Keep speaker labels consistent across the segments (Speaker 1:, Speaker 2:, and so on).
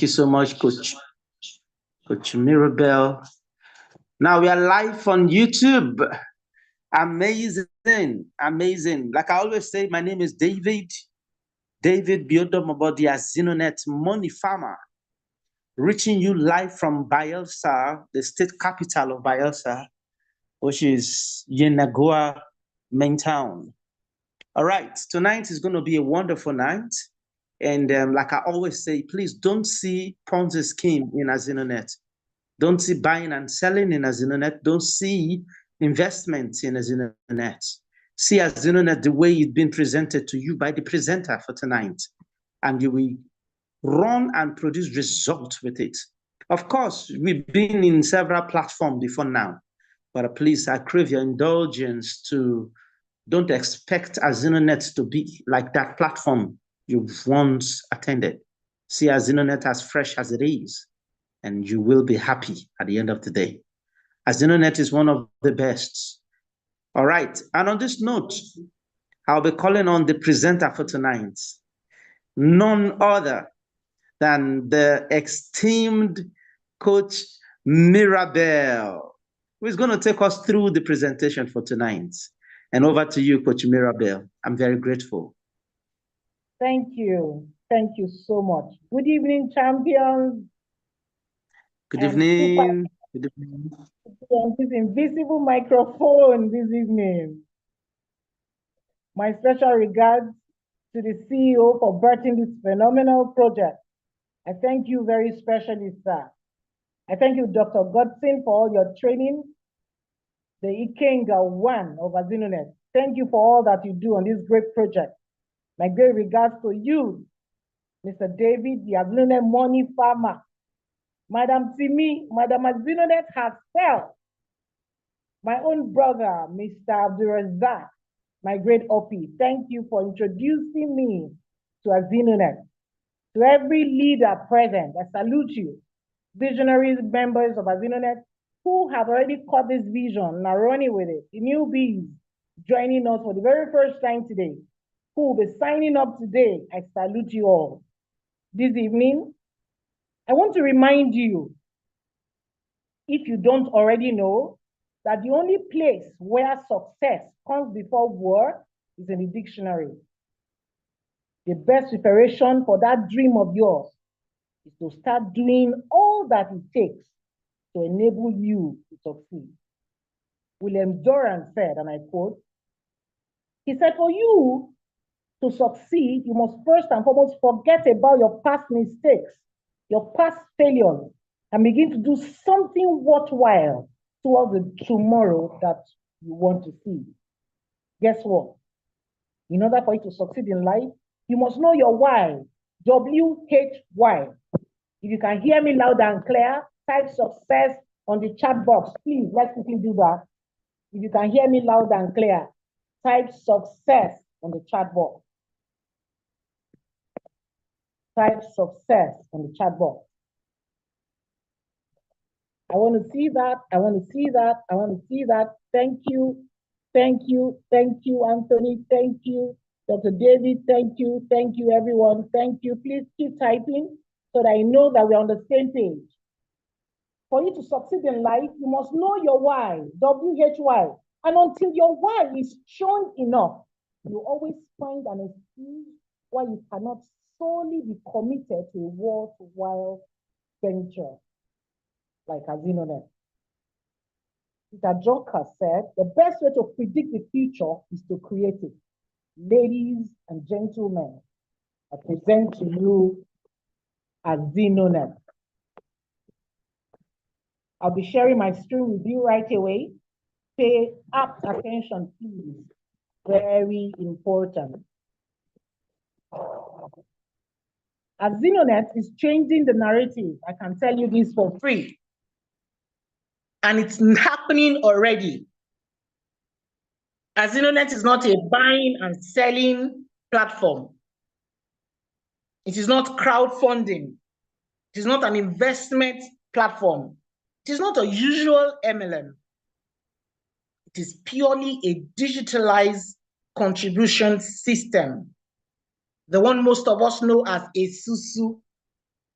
Speaker 1: you so much, Coach Mirabel. Now we are live on YouTube. Amazing, amazing. Like I always say, my name is David Biodomobodi, AZINONET Money Farmer, reaching you live from Bayelsa, the state capital of Bayelsa, which is Yenagoa main town. All right, tonight is going to be a wonderful night. And like I always say, please don't see Ponzi scheme in AZINONET. Don't see buying and selling in AZINONET. Don't see investments in AZINONET. See AZINONET the way it's been presented to you by the presenter for tonight. And you will run and produce results with it. Of course, we've been in several platforms before now. But please, I crave your indulgence to don't expect AZINONET to be like that platform you've once attended. See AZINONET as fresh as it is, and you will be happy at the end of the day. AZINONET is one of the best. All right, and on this note, I'll be calling on the presenter for tonight, none other than the esteemed Coach Mirabel, who is going to take us through the presentation for tonight. And over to you, Coach Mirabel. I'm very grateful.
Speaker 2: Thank you. Thank you so much. Good evening, champions.
Speaker 1: Good evening. Good evening.
Speaker 2: This invisible microphone this evening. My special regards to the CEO for birthing this phenomenal project. I thank you very specially, sir. I thank you, Dr. Godson, for all your training, the Ikenga one of AZINONET. Thank you for all that you do on this great project. My great regards to you, Mr. David, the AZINONET Money Farmer, Madam Timi, Madam AZINONET herself, my own brother, Mr. Abdurazak, my great OP. Thank you for introducing me to AZINONET. To every leader present, I salute you. Visionary members of AZINONET who have already caught this vision and are running with it. The newbies joining us for the very first time today, who will be signing up today. I salute you all. This evening, I want to remind you, if you don't already know, that the only place where success comes before work is in the dictionary. The best preparation for that dream of yours is to start doing all that it takes to enable you to succeed. William Durant said, and I quote, he said, for you to succeed, you must first and foremost forget about your past mistakes, your past failures, and begin to do something worthwhile towards the tomorrow that you want to see. Guess what? In order for you to succeed in life, you must know your why, W-H-Y. If you can hear me loud and clear, type success on the chat box. Please, let's quickly do that. If you can hear me loud and clear, type success on the chat box. Type success on the chat box. I want to see that. I want to see that. I want to see that. Thank you. Thank you. Thank you, Anthony. Thank you. Dr. David, thank you. Thank you, everyone. Thank you. Please keep typing so that I know that we're on the same page. For you to succeed in life, you must know your why, W-H-Y. And until your why is strong enough, you always find an excuse why you cannot solely be committed to a worthwhile venture like AZINONET. Peter Drucker said, the best way to predict the future is to create it. Ladies and gentlemen, I present to you AZINONET. I'll be sharing my screen with you right away. Pay apt attention, please. Very important. AZINONET is changing the narrative. I can tell you this for free. And it's happening already. AZINONET is not a buying and selling platform. It is not crowdfunding. It is not an investment platform. It is not a usual MLM. It is purely a digitalized contribution system. The one most of us know as a SUSU.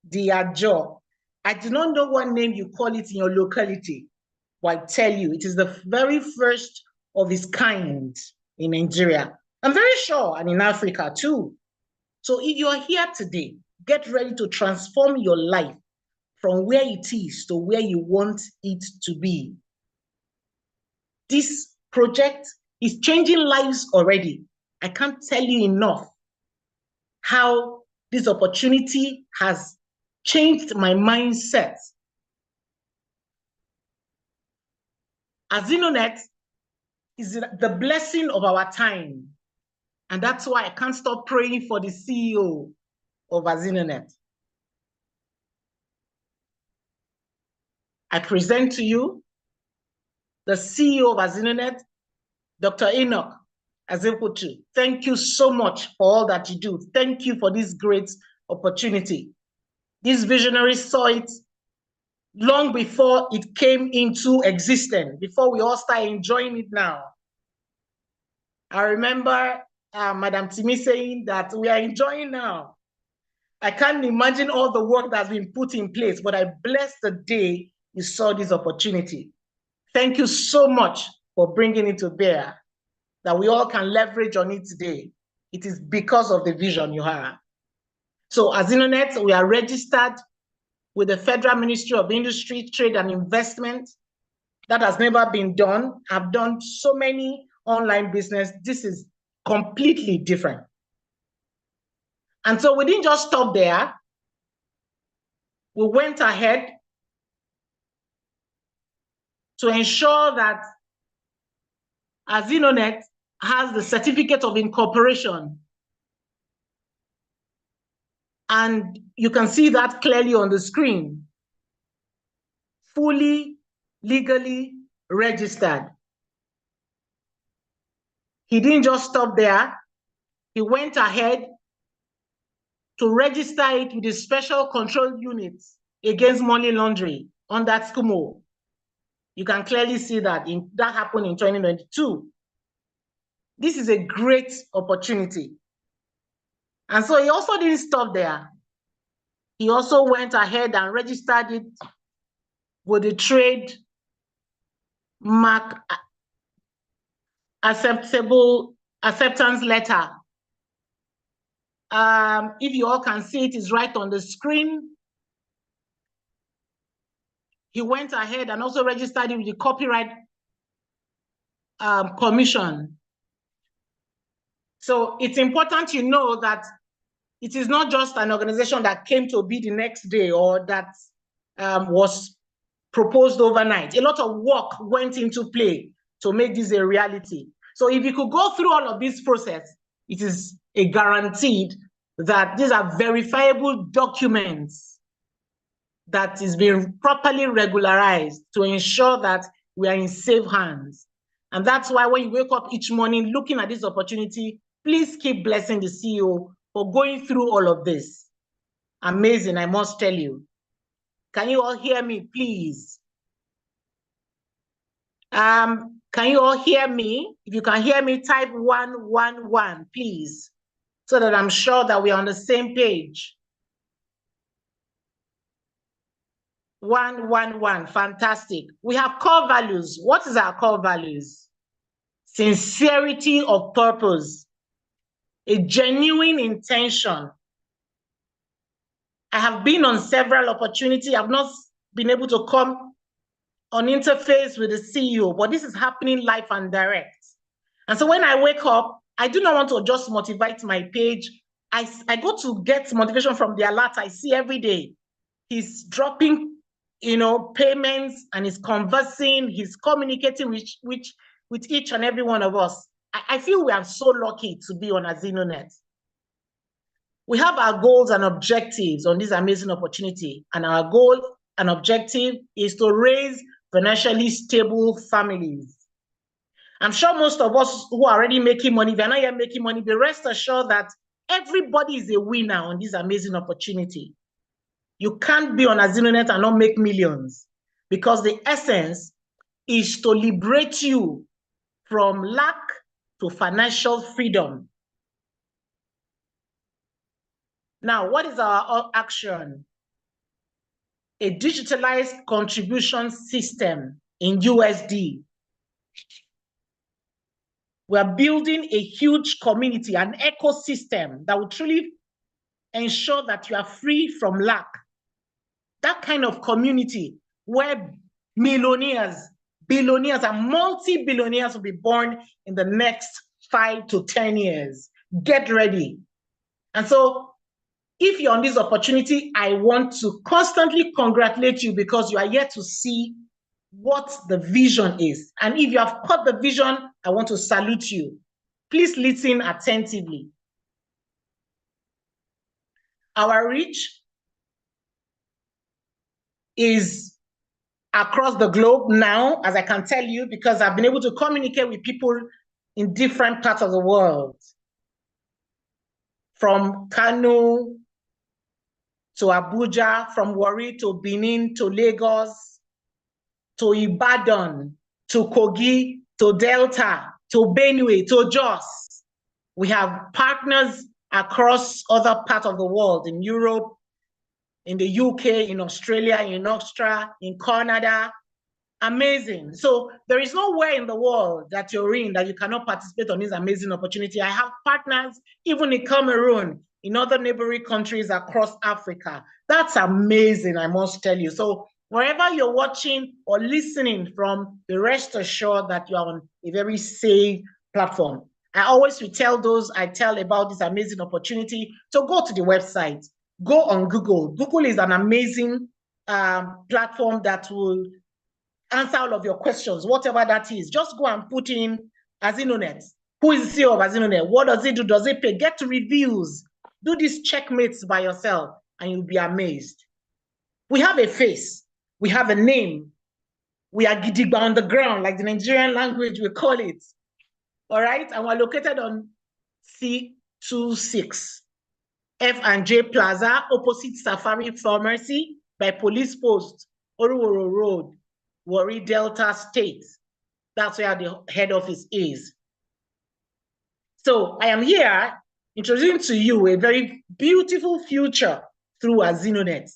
Speaker 2: the Ajo. I do not know what name you call it in your locality, but I tell you, it is the very first of its kind in Nigeria. I'm very sure, and in Africa too. So if you are here today, get ready to transform your life from where it is to where you want it to be. This project is changing lives already. I can't tell you enough how this opportunity has changed my mindset. AZINONET is the blessing of our time. And that's why I can't stop praying for the CEO of AZINONET. I present to you the CEO of AZINONET, Dr. Enoch Azeputu. Thank you so much for all that you do. Thank you for this great opportunity. This visionary saw it long before it came into existence, before we all start enjoying it now. I remember Madam Timi saying that we are enjoying now. I can't imagine all the work that's been put in place, but I bless the day you saw this opportunity. Thank you so much for bringing it to bear, that we all can leverage on it today. It is because of the vision you have. So as AZINONET, we are registered with the Federal Ministry of Industry, Trade and Investment. That has never been done. I've done so many online business. This is completely different. And so we didn't just stop there. We went ahead to ensure that AZINONET has the certificate of incorporation. And you can see that clearly on the screen. Fully, legally registered. He didn't just stop there. He went ahead to register it with the Special Control Unit against money laundering under SCUMO. You can clearly see that that happened in 2022. This is a great opportunity. And so he also didn't stop there. He also went ahead and registered it with the trade mark acceptance letter. If you all can see it, is right on the screen. He went ahead and also registered it with the Copyright Commission. So it's important you know that it is not just an organization that came to be the next day or that was proposed overnight. A lot of work went into play to make this a reality. So if you could go through all of this process, it is a guaranteed that these are verifiable documents that is being properly regularized to ensure that we are in safe hands. And that's why when you wake up each morning looking at this opportunity, please keep blessing the CEO for going through all of this. Amazing, I must tell you. Can you all hear me, please? Can you all hear me? If you can hear me, type 111, please, so that I'm sure that we're on the same page. 111, fantastic. We have core values. What is our core values? Sincerity of purpose, a genuine intention. I have been on several opportunities. I've not been able to come on interface with the CEO, but this is happening live and direct. And so when I wake up, I do not want to just motivate my page. I go to get motivation from the alert I see every day. He's dropping, payments, and he's conversing, he's communicating with each and every one of us. I feel we are so lucky to be on AZINONET. We have our goals and objectives on this amazing opportunity, and our goal and objective is to raise financially stable families. I'm sure most of us who are already making money, if you're not yet making money, be rest assured that everybody is a winner on this amazing opportunity. You can't be on AZINONET and not make millions, because the essence is to liberate you from lack to financial freedom. Now, what is our action? a digitalized contribution system in USD. We are building a huge community, an ecosystem that will truly ensure that you are free from lack. That kind of community where millionaires, billionaires, and multi-billionaires will be born in the next 5 to 10 years. Get ready. And so if you're on this opportunity, I want to constantly congratulate you because you are yet to see what the vision is. And if you have caught the vision, I want to salute you. Please listen attentively. Our reach is across the globe now, as I can tell you, because I've been able to communicate with people in different parts of the world. From Kano to Abuja, from Warri to Benin to Lagos, to Ibadan, to Kogi, to Delta, to Benue, to Jos. We have partners across other parts of the world, in Europe, in the UK, in Australia, in Austria, in Canada. Amazing. So there is nowhere in the world that you're in that you cannot participate on this amazing opportunity. I have partners even in Cameroon, in other neighboring countries across Africa. That's amazing, I must tell you. So wherever you're watching or listening from, be rest assured that you're on a very safe platform. I always will tell those I tell about this amazing opportunity to go to the website, go on Google. Google is an amazing platform that will answer all of your questions, whatever that is. Just go and put in AZINONET. Who is the CEO of AZINONET? What does it do? Does it pay? Get reviews. Do these checkmates by yourself, and you'll be amazed. We have a face. We have a name. We are gidigba on the ground, like the Nigerian language we call it. All right? And we're located on C26 F&J Plaza, opposite Safari Pharmacy by Police Post, Oruworo Road, Warri, Delta State. That's where the head office is. So I am here introducing to you a very beautiful future through AZINONET.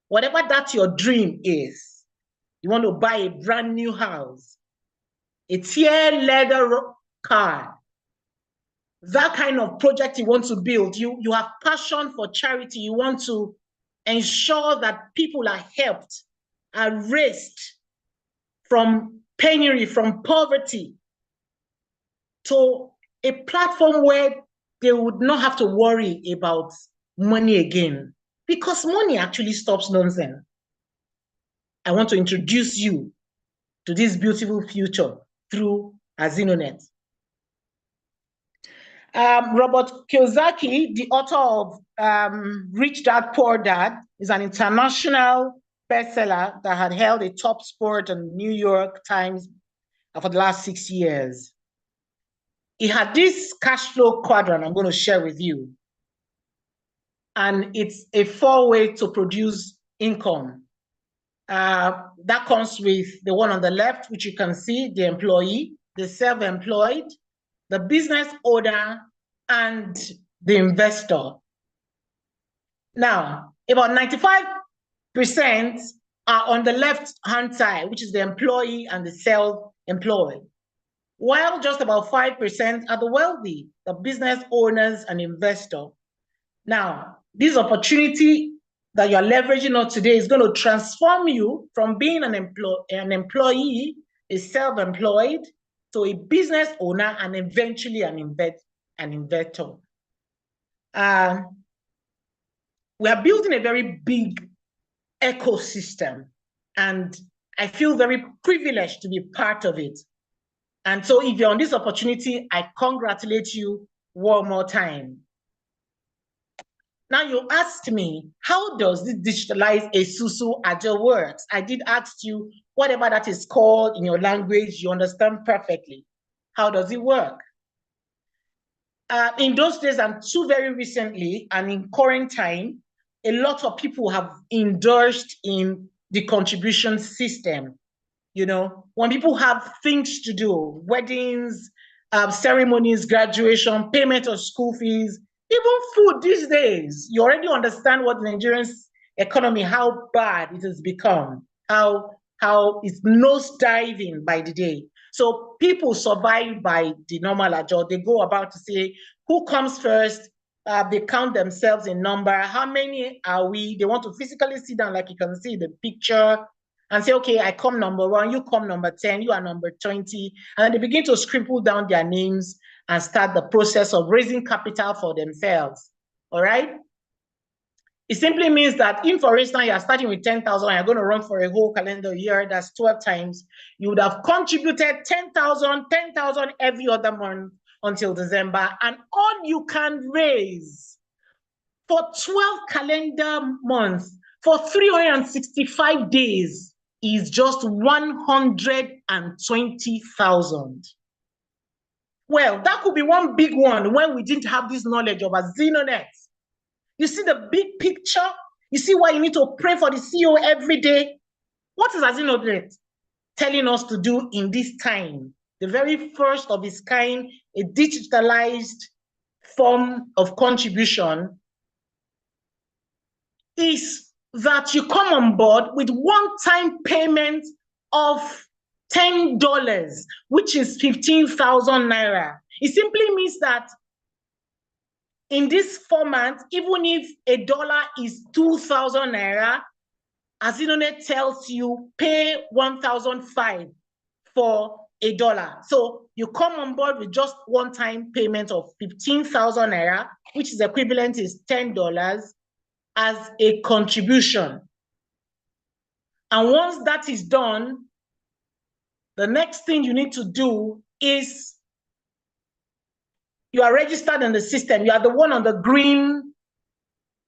Speaker 2: Whatever that your dream is, you want to buy a brand new house, a tear leather car, that kind of project you want to build, you have passion for charity, you want to ensure that people are helped, are raised from penury, from poverty, to a platform where they would not have to worry about money again, because money actually stops nonsense. I want to introduce you to this beautiful future through AZINONET. Robert Kiyosaki, the author of Rich Dad, Poor Dad, is an international bestseller that had held a top spot in New York Times for the last 6 years. He had this cash flow quadrant I'm going to share with you. And it's a 4-way to produce income. That comes with the one on the left, which you can see, the employee, the self-employed, the business owner, and the investor. Now, about 95% are on the left-hand side, which is the employee and the self-employed, while just about 5% are the wealthy, the business owners and investor. Now, this opportunity that you're leveraging on today is going to transform you from being an employee, a self-employed, to a business owner, and eventually an investor. We are building a very big ecosystem, and I feel very privileged to be part of it. And so if you're on this opportunity, I congratulate you one more time. Now you asked me, how does this digitalized Esusu Agile works? I did ask you, whatever that is called in your language, you understand perfectly. How does it work? In those days and too very recently, and in current time, a lot of people have endorsed in the contribution system. You know, when people have things to do, weddings, ceremonies, graduation, payment of school fees, even food these days, you already understand what the Nigerians economy, how bad it has become, how it's nose diving by the day. So people survive by the normal ajo. They go about to say who comes first. They count themselves in number. How many are we? They want to physically sit down, like you can see the picture, and say, okay, I come number 1, you come number 10, you are number 20. And then they begin to scribble down their names and start the process of raising capital for themselves. All right? It simply means that if, for instance, you're starting with 10,000, you're going to run for a whole calendar year, that's 12 times, you would have contributed 10,000 every other month until December, and all you can raise for 12 calendar months for 365 days is just 120,000. Well, that could be one big one when we didn't have this knowledge of AZINONET. You see the big picture? You see why you need to pray for the CEO every day? What is AZINONET telling us to do in this time? The very first of its kind, a digitalized form of contribution, is that you come on board with one-time payment of $10, which is 15,000 naira. It simply means that in this format, even if a dollar is 2,000 naira, AZINONET tells you pay 1,005 for a dollar. So you come on board with just one-time payment of 15,000 naira, which is equivalent is $10 as a contribution. And once that is done, the next thing you need to do is you are registered in the system. You are the one on the green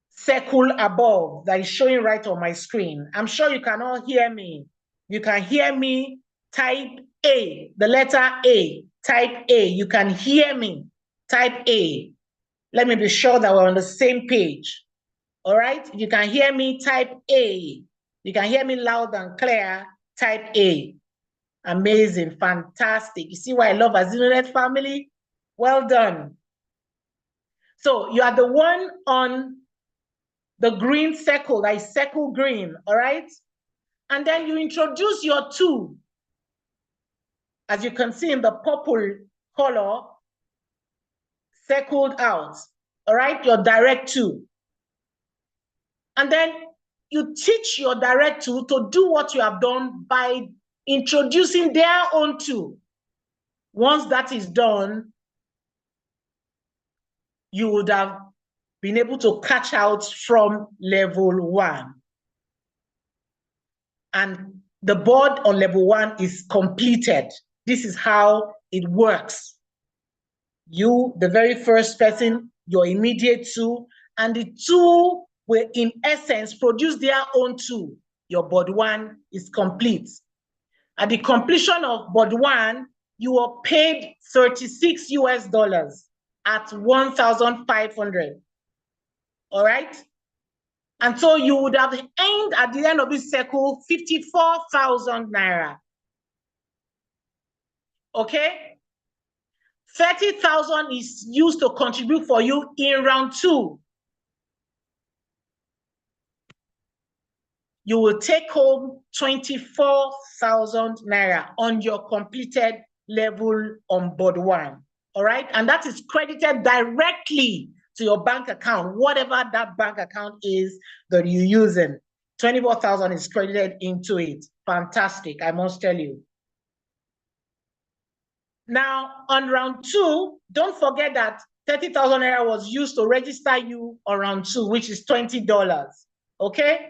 Speaker 2: circle above that is showing right on my screen. I'm sure you can all hear me. You can hear me. Type A, the letter A. Type A. You can hear me. Type A. Let me be sure that we're on the same page. All right? If you can hear me, type A. You can hear me loud and clear. Type A. Amazing, fantastic. You see why I love AZINONET family? Well done. So you are the one on the green circle, that is circle green, all right? And then you introduce your two. As you can see in the purple color, circled out, all right? Your direct two. And then you teach your direct two to do what you have done by introducing their own two. Once that is done, you would have been able to catch out from level 1. And the board on level 1 is completed. This is how it works. You, the very first person, your immediate two, and the two will in essence produce their own two. Your board 1 is complete. At the completion of board 1, you are paid $36 US at 1,500. All right? And so you would have earned at the end of this circle 54,000 naira. Okay? 30,000 is used to contribute for you in round 2. You will take home 24,000 naira on your completed level on board 1. All right? And that is credited directly to your bank account, whatever that bank account is that you're using. 24,000 is credited into it. Fantastic, I must tell you. Now, on round 2, don't forget that 30,000 naira was used to register you on round 2, which is $20. Okay?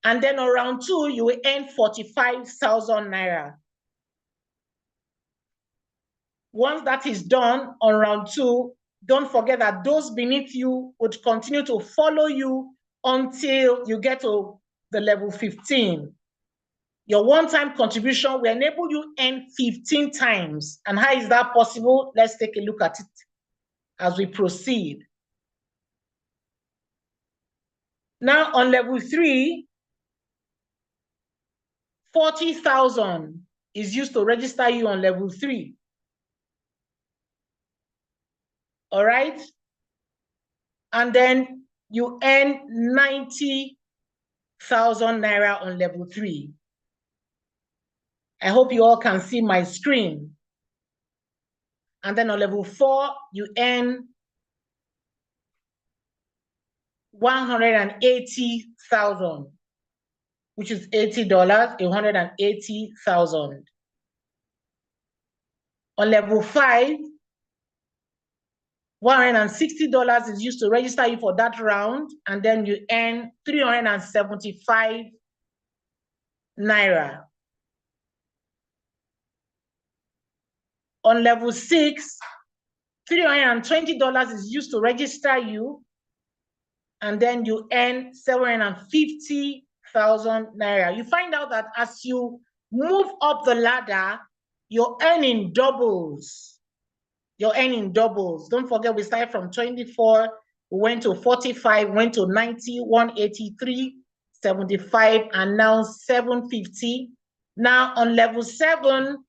Speaker 2: And then on round 2, you will earn 45,000 naira. Once that is done on round 2, don't forget that those beneath you would continue to follow you until you get to the level 15. Your one-time contribution will enable you earn 15 times. And how is that possible? Let's take a look at it as we proceed. Now on level 3, 40,000 is used to register you on level 3. All right? And then you earn 90,000 naira on level 3. I hope you all can see my screen. And then on level 4, you earn 180,000, which is $80, 180,000. On level 5, $160 is used to register you for that round, and then you earn 375 naira. On level 6, $320 is used to register you, and then you earn 750,000 naira. You find out that as you move up the ladder, you're earning doubles. You're earning doubles. Don't forget, we started from 24, we went to 45, went to 90, 183, 75, and now 750. Now on level 7,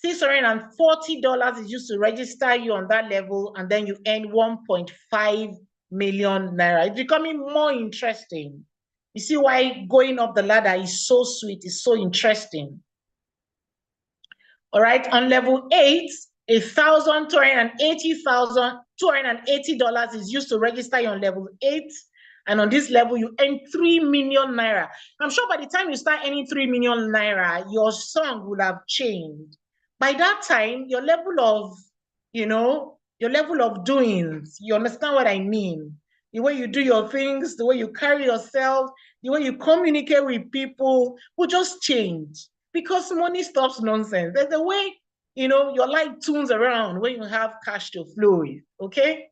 Speaker 2: $640 is used to register you on that level, and then you earn 1.5 million naira. It's becoming more interesting. You see why going up the ladder is so sweet, it's so interesting. All right, on level 8, $280 is used to register you on level 8. And on this level, you earn 3 million naira. I'm sure by the time you start earning 3 million naira, your song would have changed. By that time, your level of, your level of doings, you understand what I mean? The way you do your things, the way you carry yourself, the way you communicate with people will just change. Because money stops nonsense. There's a way, your life tunes around when you have cash to flow with, okay?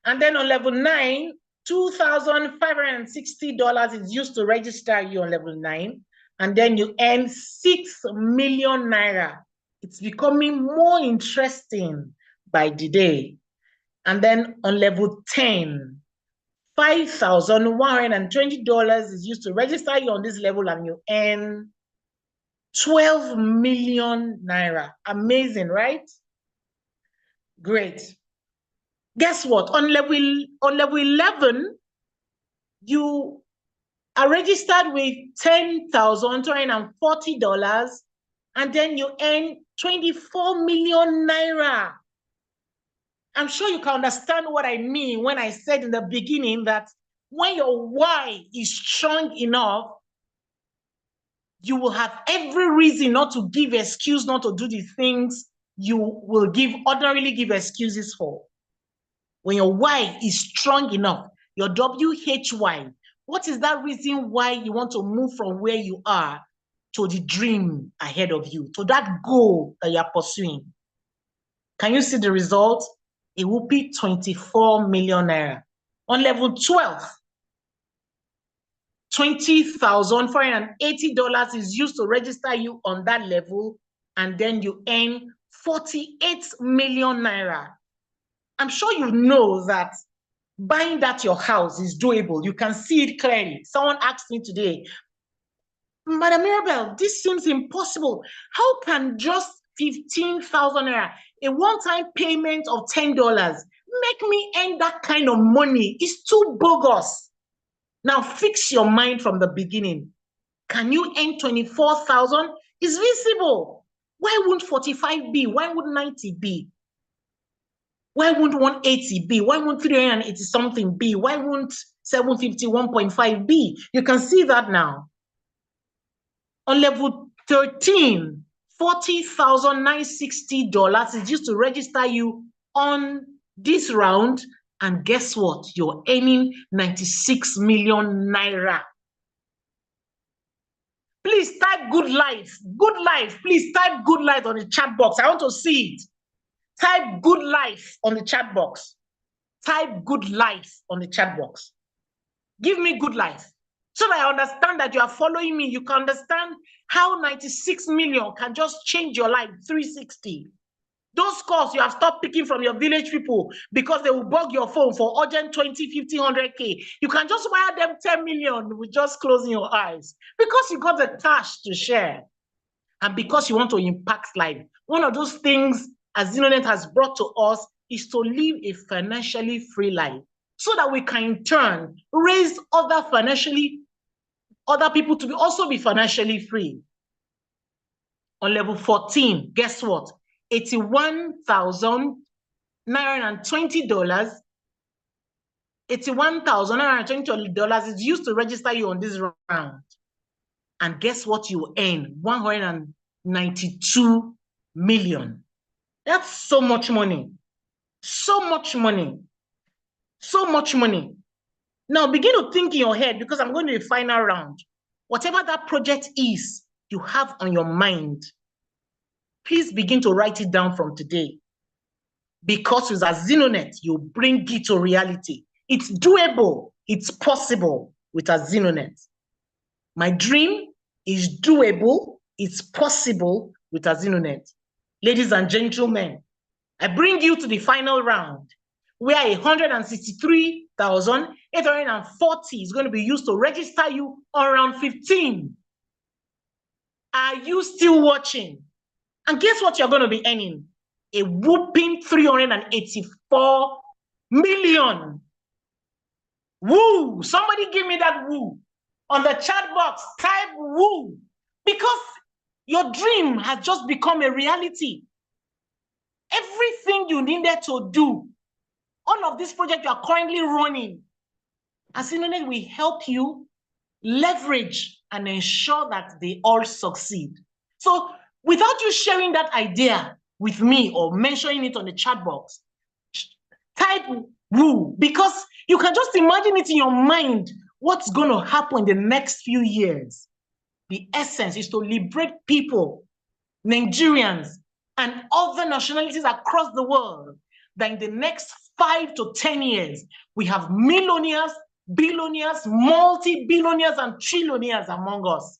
Speaker 2: And then on level 9, $2,560 is used to register you on level 9. And then you earn 6 million naira. It's becoming more interesting by the day. And then on level 10, $5,120 is used to register you on this level, and you earn 12 million naira. Amazing, right? Great. Guess what? On level 11, you are registered with $10,240, and then you earn 24 million naira. I'm sure you can understand what I mean when I said in the beginning that when your why is strong enough, you will have every reason not to give excuse, not to do the things you will ordinarily give excuses for. When your why is strong enough, your WHY, what is that reason why you want to move from where you are to the dream ahead of you, to that goal that you're pursuing? Can you see the result? It will be 24 million naira. On level 12, $20,480 is used to register you on that level, and then you earn 48 million naira. I'm sure you know that buying that your house is doable. You can see it clearly. Someone asked me today, Madam Mirabel, this seems impossible. How can just 15,000 naira, a one-time payment of $10, make me earn that kind of money? It's too bogus. Now fix your mind from the beginning. Can you earn 24,000? It's visible. Why wouldn't 45 be? Why would 90 be? Why wouldn't 180 be? Why wouldn't 380 something be? Why wouldn't 750, 1.5 be? You can see that now. On level 13, $40,960 is used to register you on this round. And guess what? You're earning 96 million naira. Please type good life. Good life. Please type good life on the chat box. I want to see it. Type good life on the chat box. Type good life on the chat box. Give me good life. So that I understand that you are following me. You can understand how 96 million can just change your life 360. Those calls you have stopped picking from your village people because they will bug your phone for urgent 20, 50, 100K. You can just wire them 10 million with just closing your eyes because you got the cash to share and because you want to impact life. One of those things AZINONET has brought to us is to live a financially free life so that we can in turn raise other people to also be financially free. On level 14, guess what? $81,920. $81,920 is used to register you on this round. And guess what you earn? 192 million. That's so much money. So much money. So much money. Now begin to think in your head, because I'm going to the final round. Whatever that project is you have on your mind, please begin to write it down from today. Because with AZINONET, you bring it to reality. It's doable. It's possible with AZINONET. My dream is doable. It's possible with AZINONET. Ladies and gentlemen, I bring you to the final round, where 163,840 is going to be used to register you on round 15. Are you still watching? And guess what you're going to be earning? A whooping 384 million. Woo! Somebody give me that woo. On the chat box, type woo. Because your dream has just become a reality. Everything you needed to do, all of this project you are currently running, AZINONET will help you leverage and ensure that they all succeed. So without you sharing that idea with me or mentioning it on the chat box, type woo, because you can just imagine it in your mind, what's going to happen in the next few years. The essence is to liberate people, Nigerians, and other nationalities across the world, that in the next 5 to 10 years, we have millionaires, billionaires, multi-billionaires, and trillionaires among us.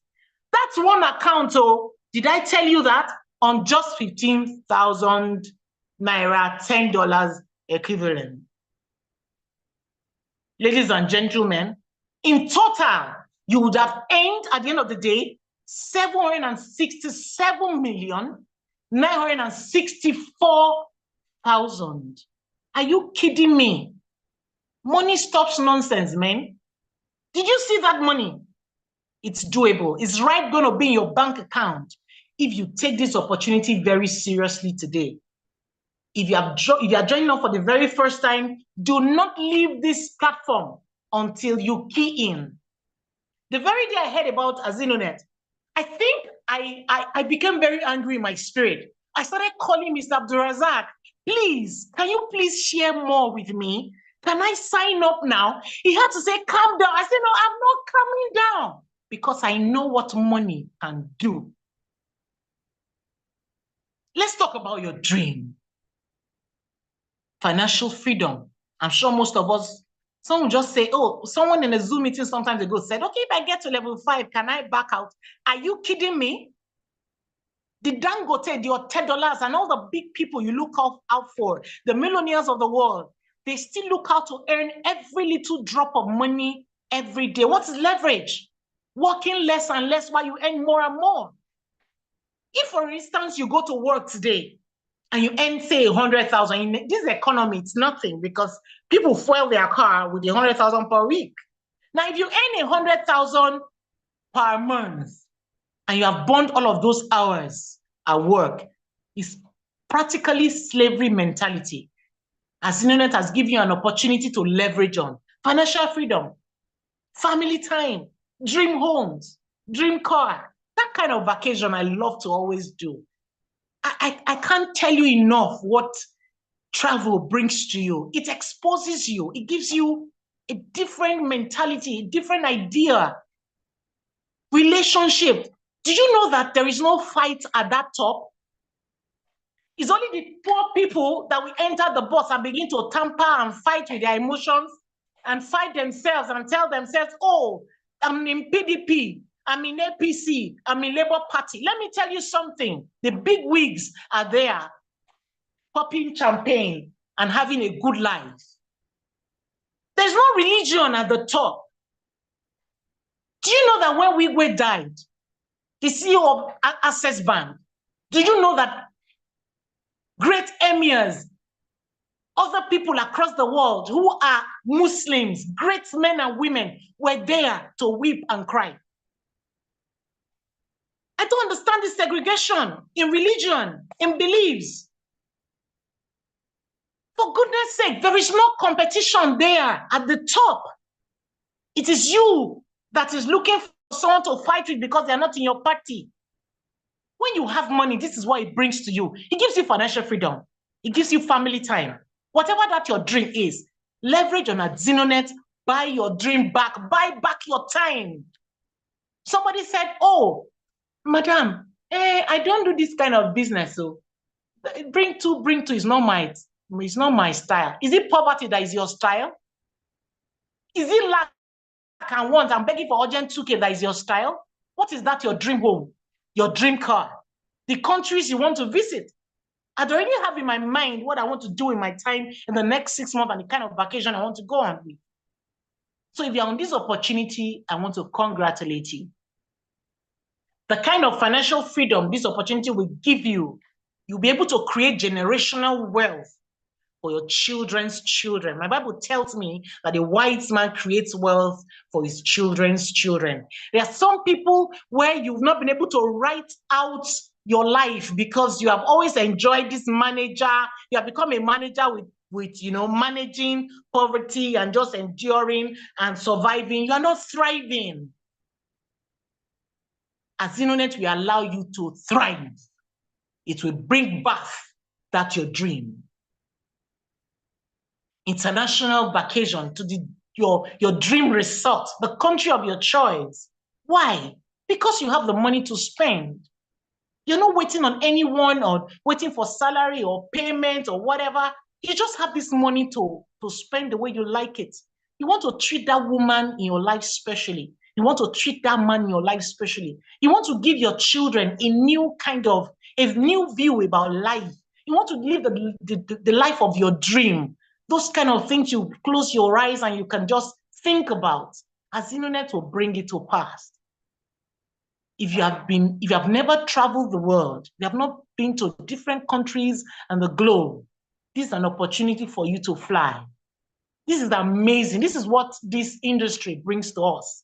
Speaker 2: That's one account. Oh, did I tell you that? On just 15,000 naira, $10 equivalent. Ladies and gentlemen, in total, you would have earned at the end of the day 767,964,000. Are you kidding me? Money stops nonsense, man. Did you see that money? It's doable. It's right going to be in your bank account if you take this opportunity very seriously today. If you are joining us for the very first time, do not leave this platform until you key in. The very day I heard about AZINONET, I think I became very angry in my spirit. I started calling Mr. Abdulrazak, please, can you please share more with me? Can I sign up now? He had to say, calm down. I said, no, I'm not coming down, because I know what money can do. Let's talk about your dream. Financial freedom. I'm sure most of us, some will just say, oh, someone in a Zoom meeting sometimes ago said, okay, if I get to level 5, can I back out? Are you kidding me? The Dangote, the $10, and all the big people you look out for, the millionaires of the world, they still look out to earn every little drop of money every day. What's leverage? Working less and less while you earn more and more. If, for instance, you go to work today and you earn, say, 100,000, in this economy, it's nothing, because people fuel their car with 100,000 per week. Now, if you earn 100,000 per month and you have burned all of those hours at work, it's practically slavery mentality. AZINONET has given you an opportunity to leverage on financial freedom, family time, dream homes, dream car. That kind of vacation I love to always do. I can't tell you enough what travel brings to you. It exposes you. It gives you a different mentality, a different idea. Relationship. Do you know that there is no fight at that top? It's only the poor people that will enter the bus and begin to tamper and fight with their emotions and fight themselves and tell themselves, oh, I'm in PDP, I'm in APC, I'm in Labour Party. Let me tell you something. The big wigs are there, popping champagne and having a good life. There's no religion at the top. Do you know that when Wigwe died, the CEO of Access Bank, do you know that great emirs
Speaker 3: Other people across the world who are Muslims, great men and women, were there to weep and cry. I don't understand this segregation in religion, in beliefs. For goodness sake, there is no competition there at the top. It is you that is looking for someone to fight with because they're not in your party. When you have money, this is what it brings to you. It gives you financial freedom. It gives you family time. Whatever that your dream is, leverage on AZINONET, buy your dream back, buy back your time. Somebody said, oh, madam, I don't do this kind of business. So bring two is not my style. Is it poverty that is your style? Is it lack and want? I'm begging for urgent 2K that is your style? What is that your dream home? Your dream car? The countries you want to visit? I already have in my mind what I want to do in my time in the next 6 months and the kind of vacation I want to go on with. So if you're on this opportunity, I want to congratulate you. The kind of financial freedom this opportunity will give you, you'll be able to create generational wealth for your children's children. My Bible tells me that a wise man creates wealth for his children's children. There are some people where you've not been able to write out your life because you have always enjoyed this manager. You have become a manager with managing poverty and just enduring and surviving. You are not thriving. AZINONET will allow you to thrive. It will bring back that your dream. International vacation to your dream resort, the country of your choice. Why? Because you have the money to spend. You're not waiting on anyone or waiting for salary or payment or whatever. You just have this money to spend the way you like it. You want to treat that woman in your life specially. You want to treat that man in your life specially. You want to give your children a new view about life. You want to live the life of your dream. Those kind of things you close your eyes and you can just think about. AZINONET will bring it to pass. If you have never traveled the world, you have not been to different countries and the globe, this is an opportunity for you to fly. This is amazing. This is what this industry brings to us,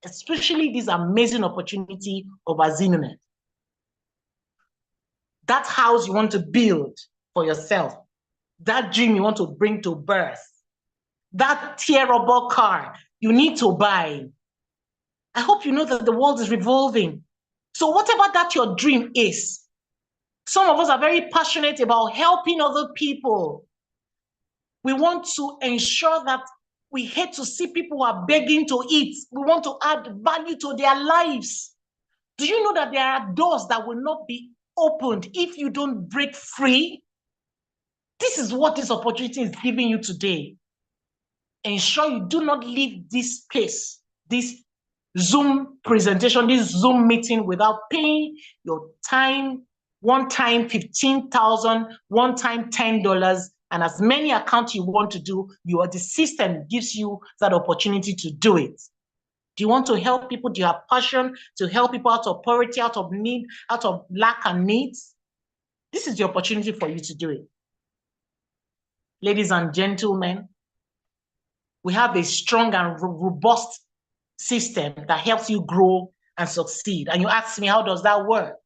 Speaker 3: especially this amazing opportunity of AZINONET. That house you want to build for yourself, that dream you want to bring to birth, that tearable car you need to buy. I hope you know that the world is revolving. So whatever that your dream is, some of us are very passionate about helping other people. We want to ensure that we hate to see people who are begging to eat. We want to add value to their lives. Do you know that there are doors that will not be opened if you don't break free? This is what this opportunity is giving you today. Ensure you do not leave this place, this Zoom presentation, this Zoom meeting without paying your time, one time 15,000, one time $10, and as many accounts you want to do, the system gives you that opportunity to do it. Do you want to help people? Do you have passion to help people out of poverty, out of need, out of lack and needs? This is the opportunity for you to do it. Ladies and gentlemen, we have a strong and robust system that helps you grow and succeed. And you ask me, how does that work?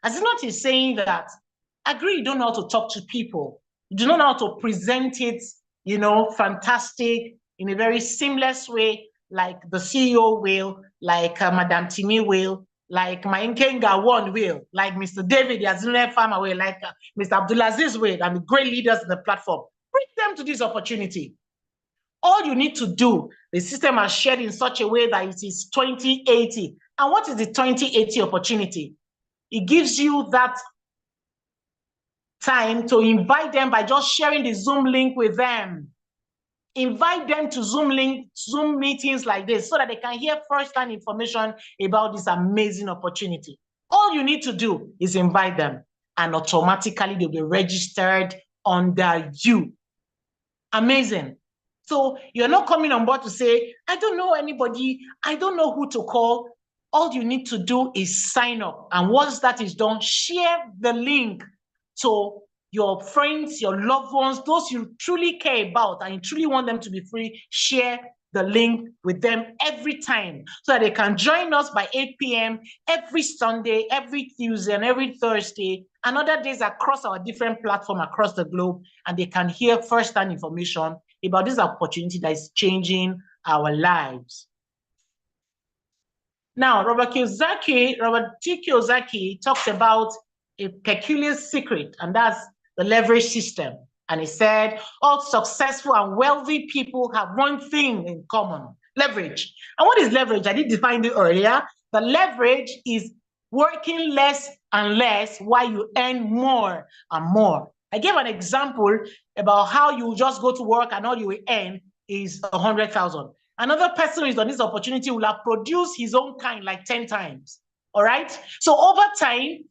Speaker 3: AZINONET is saying that, I agree you don't know how to talk to people. You do not know how to present it, fantastic, in a very seamless way, like the CEO will, like Madam Timi will, like my Nkenga One will, like Mr. David, the AZINONET farmer will, like Mr. Abdulaziz will, and the great leaders in the platform. Bring them to this opportunity. All you need to do, the system has shared in such a way that it is 2080. And what is the 2080 opportunity? It gives you that time to invite them by just sharing the Zoom link with them. Invite them to Zoom meetings like this so that they can hear first-hand information about this amazing opportunity. All you need to do is invite them, and automatically they'll be registered under you. Amazing. So you're not coming on board to say, I don't know anybody, I don't know who to call. All you need to do is sign up. And once that is done, share the link to your friends, your loved ones, those you truly care about and you truly want them to be free, share the link with them every time so that they can join us by 8 p.m. every Sunday, every Tuesday, and every Thursday, and other days across our different platforms across the globe, and they can hear first-hand information about this opportunity that is changing our lives. Now, Robert T. Kiyosaki talks about a peculiar secret, and that's the leverage system. And he said, all successful and wealthy people have one thing in common, leverage. And what is leverage? I did define it earlier. The leverage is working less and less while you earn more and more. I gave an example about how you just go to work and all you will earn is 100,000. Another person who is on this opportunity will have produced his own kind like 10 times. All right. So over time,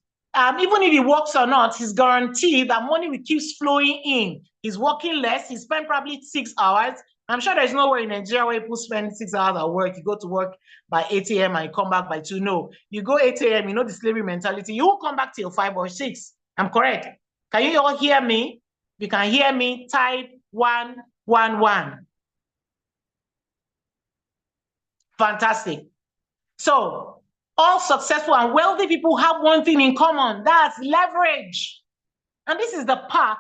Speaker 3: even if he works or not, he's guaranteed that money will keep flowing in. He's working less. He spent probably 6 hours. I'm sure there's nowhere in Nigeria where people spend 6 hours at work. You go to work by 8 a.m. and you come back by 2. No, you go 8 a.m., you know the slavery mentality. You won't come back till 5 or 6. I'm correct. Can you all hear me? If you can hear me, type 111. Fantastic. So all successful and wealthy people have one thing in common. That's leverage. And this is the part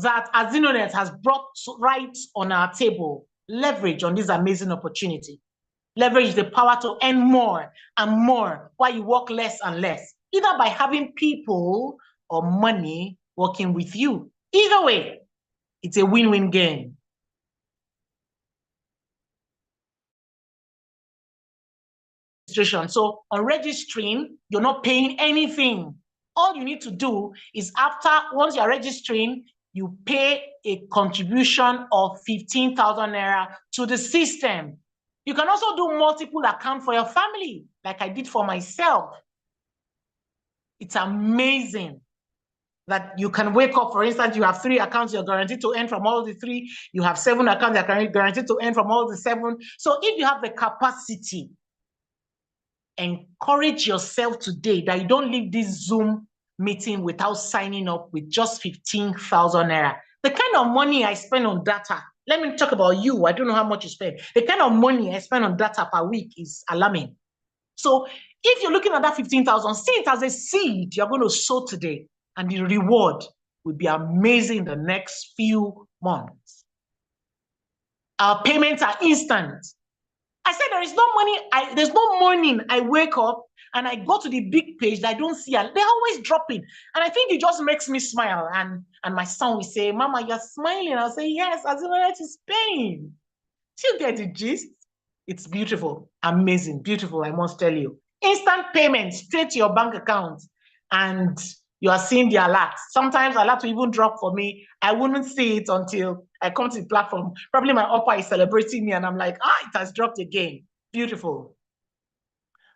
Speaker 3: that AZINONET has brought right on our table. Leverage on this amazing opportunity. Leverage the power to earn more and more while you work less and less, either by having people or money working with you. Either way, it's a win-win game. So on registering, you're not paying anything. All you need to do is once you're registering, you pay a contribution of 15,000 naira to the system. You can also do multiple accounts for your family, like I did for myself. It's amazing that you can wake up, for instance, you have 3 accounts, you're guaranteed to earn from all the 3. You have 7 accounts, you're guaranteed to earn from all the 7. So if you have the capacity, encourage yourself today that you don't leave this Zoom meeting without signing up with just 15,000 naira. The kind of money I spend on data, let me talk about you. I don't know how much you spend. The kind of money I spend on data per week is alarming. So if you're looking at that 15,000, see it as a seed you're going to sow today, and the reward will be amazing the next few months. Our payments are instant. I said there's no morning I wake up and I go to the big page that I don't see. They're always dropping. And I think it just makes me smile. And my son will say, Mama, you're smiling. I'll say, yes, AZINONET is paying. You get the gist? It's beautiful, amazing, beautiful, I must tell you. Instant payment straight to your bank account. And you are seeing the alert. Sometimes alert will even drop for me. I wouldn't see it until I come to the platform. Probably my upper is celebrating me and I'm like, it has dropped again. Beautiful.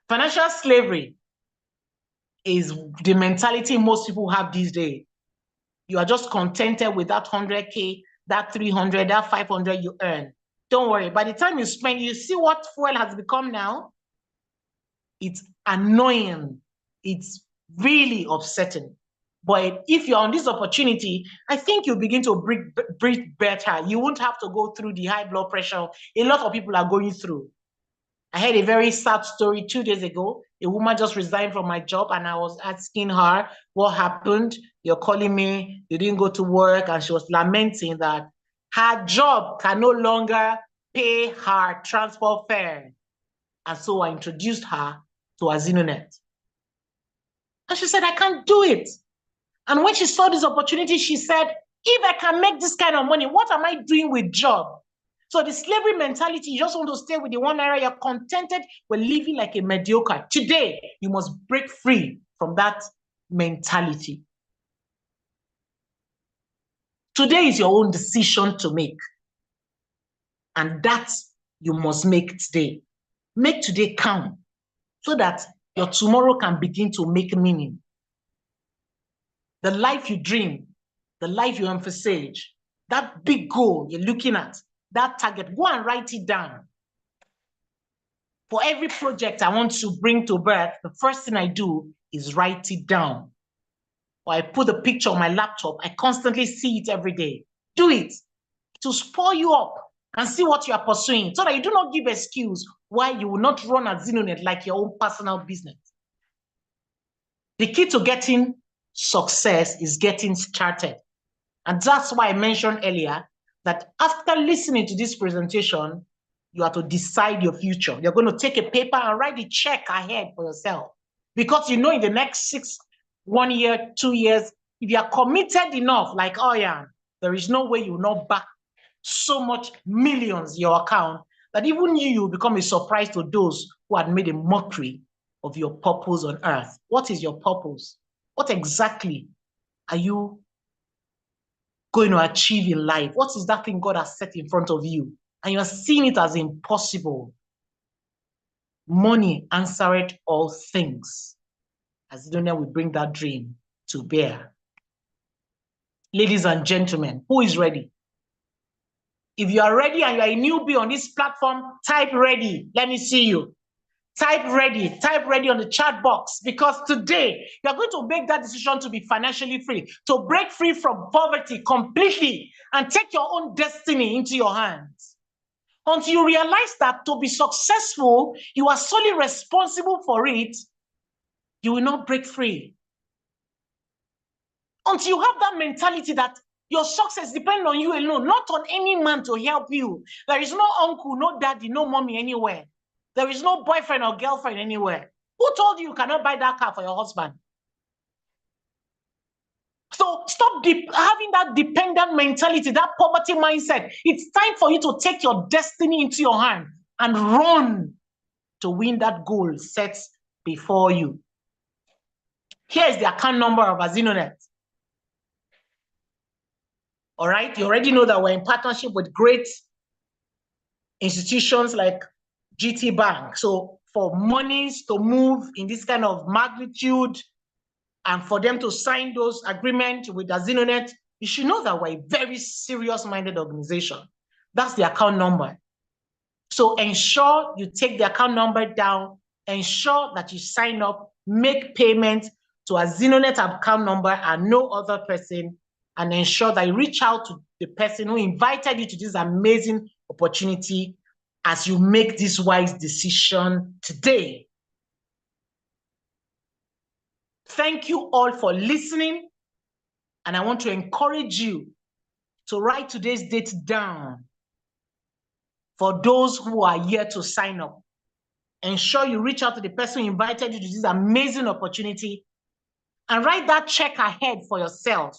Speaker 3: Financial slavery is the mentality most people have these days. You are just contented with that 100K, that 300, that 500 you earn. Don't worry. By the time you spend, you see what fuel has become now? It's annoying. It's really upsetting. But if you're on this opportunity, I think you'll begin to breathe better. You won't have to go through the high blood pressure a lot of people are going through. I heard a very sad story 2 days ago. A woman just resigned from my job and I was asking her, what happened? You're calling me, you didn't go to work. And she was lamenting that her job can no longer pay her transport fare. And so I introduced her to AZINONET. And she said, I can't do it. And when she saw this opportunity, she said, if I can make this kind of money, what am I doing with job? So the slavery mentality, you just want to stay with the 1 naira, you're contented, we're living like a mediocre. Today, you must break free from that mentality. Today is your own decision to make. And that you must make today. Make today count so that your tomorrow can begin to make meaning. The life you dream, the life you emphasize, that big goal you're looking at, that target, go and write it down. For every project I want to bring to birth, the first thing I do is write it down. or I put the picture on my laptop, I constantly see it every day. Do it to spur you up and see what you are pursuing so that you do not give excuse why you will not run AZINONET like your own personal business. The key to getting success is getting started. And that's why I mentioned earlier that after listening to this presentation, you are to decide your future. You're going to take a paper and write the check ahead for yourself. Because you know in the next 1 year, 2 years, if you are committed enough, like I am, there is no way you will not back so much millions in your account that even you will become a surprise to those who had made a mockery of your purpose on earth. What is your purpose? What exactly are you going to achieve in life? What is that thing God has set in front of you? And you're seeing it as impossible. Money answereth all things. AZINONET will bring that dream to bear. Ladies and gentlemen, who is ready? If you are ready and you are a newbie on this platform, type ready. Let me see you. Type ready on the chat box, because today you're going to make that decision to be financially free, to break free from poverty completely and take your own destiny into your hands. Until you realize that to be successful, you are solely responsible for it, you will not break free. Until you have that mentality that your success depends on you alone, not on any man to help you. There is no uncle, no daddy, no mommy anywhere. There is no boyfriend or girlfriend anywhere. Who told you cannot buy that car for your husband? So stop having that dependent mentality, that poverty mindset. It's time for you to take your destiny into your hand and run to win that goal set before you. Here is the account number of AZINONET. All right, you already know that we're in partnership with great institutions like GT Bank. So for monies to move in this kind of magnitude and for them to sign those agreements with AZINONET, you should know that we're a very serious-minded organization. That's the account number. So ensure you take the account number down, ensure that you sign up, make payment to AZINONET account number and no other person, and ensure that you reach out to the person who invited you to this amazing opportunity as you make this wise decision today. Thank you all for listening, and I want to encourage you to write today's date down for those who are here to sign up. Ensure you reach out to the person who invited you to this amazing opportunity and write that check ahead for yourself.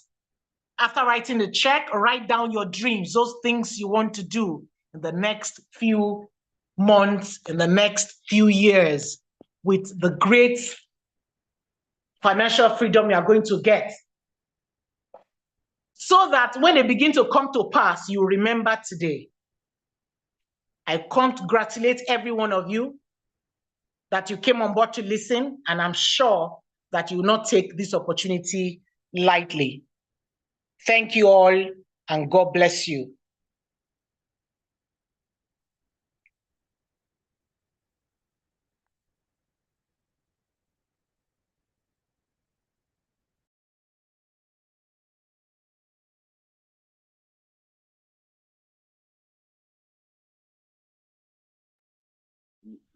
Speaker 3: After writing the check, write down your dreams, those things you want to do in the next few months, in the next few years, with the great financial freedom you are going to get. So that when they begin to come to pass, you remember today. I congratulate every one of you that you came on board to listen, and I'm sure that you will not take this opportunity lightly. Thank you all, and God bless you.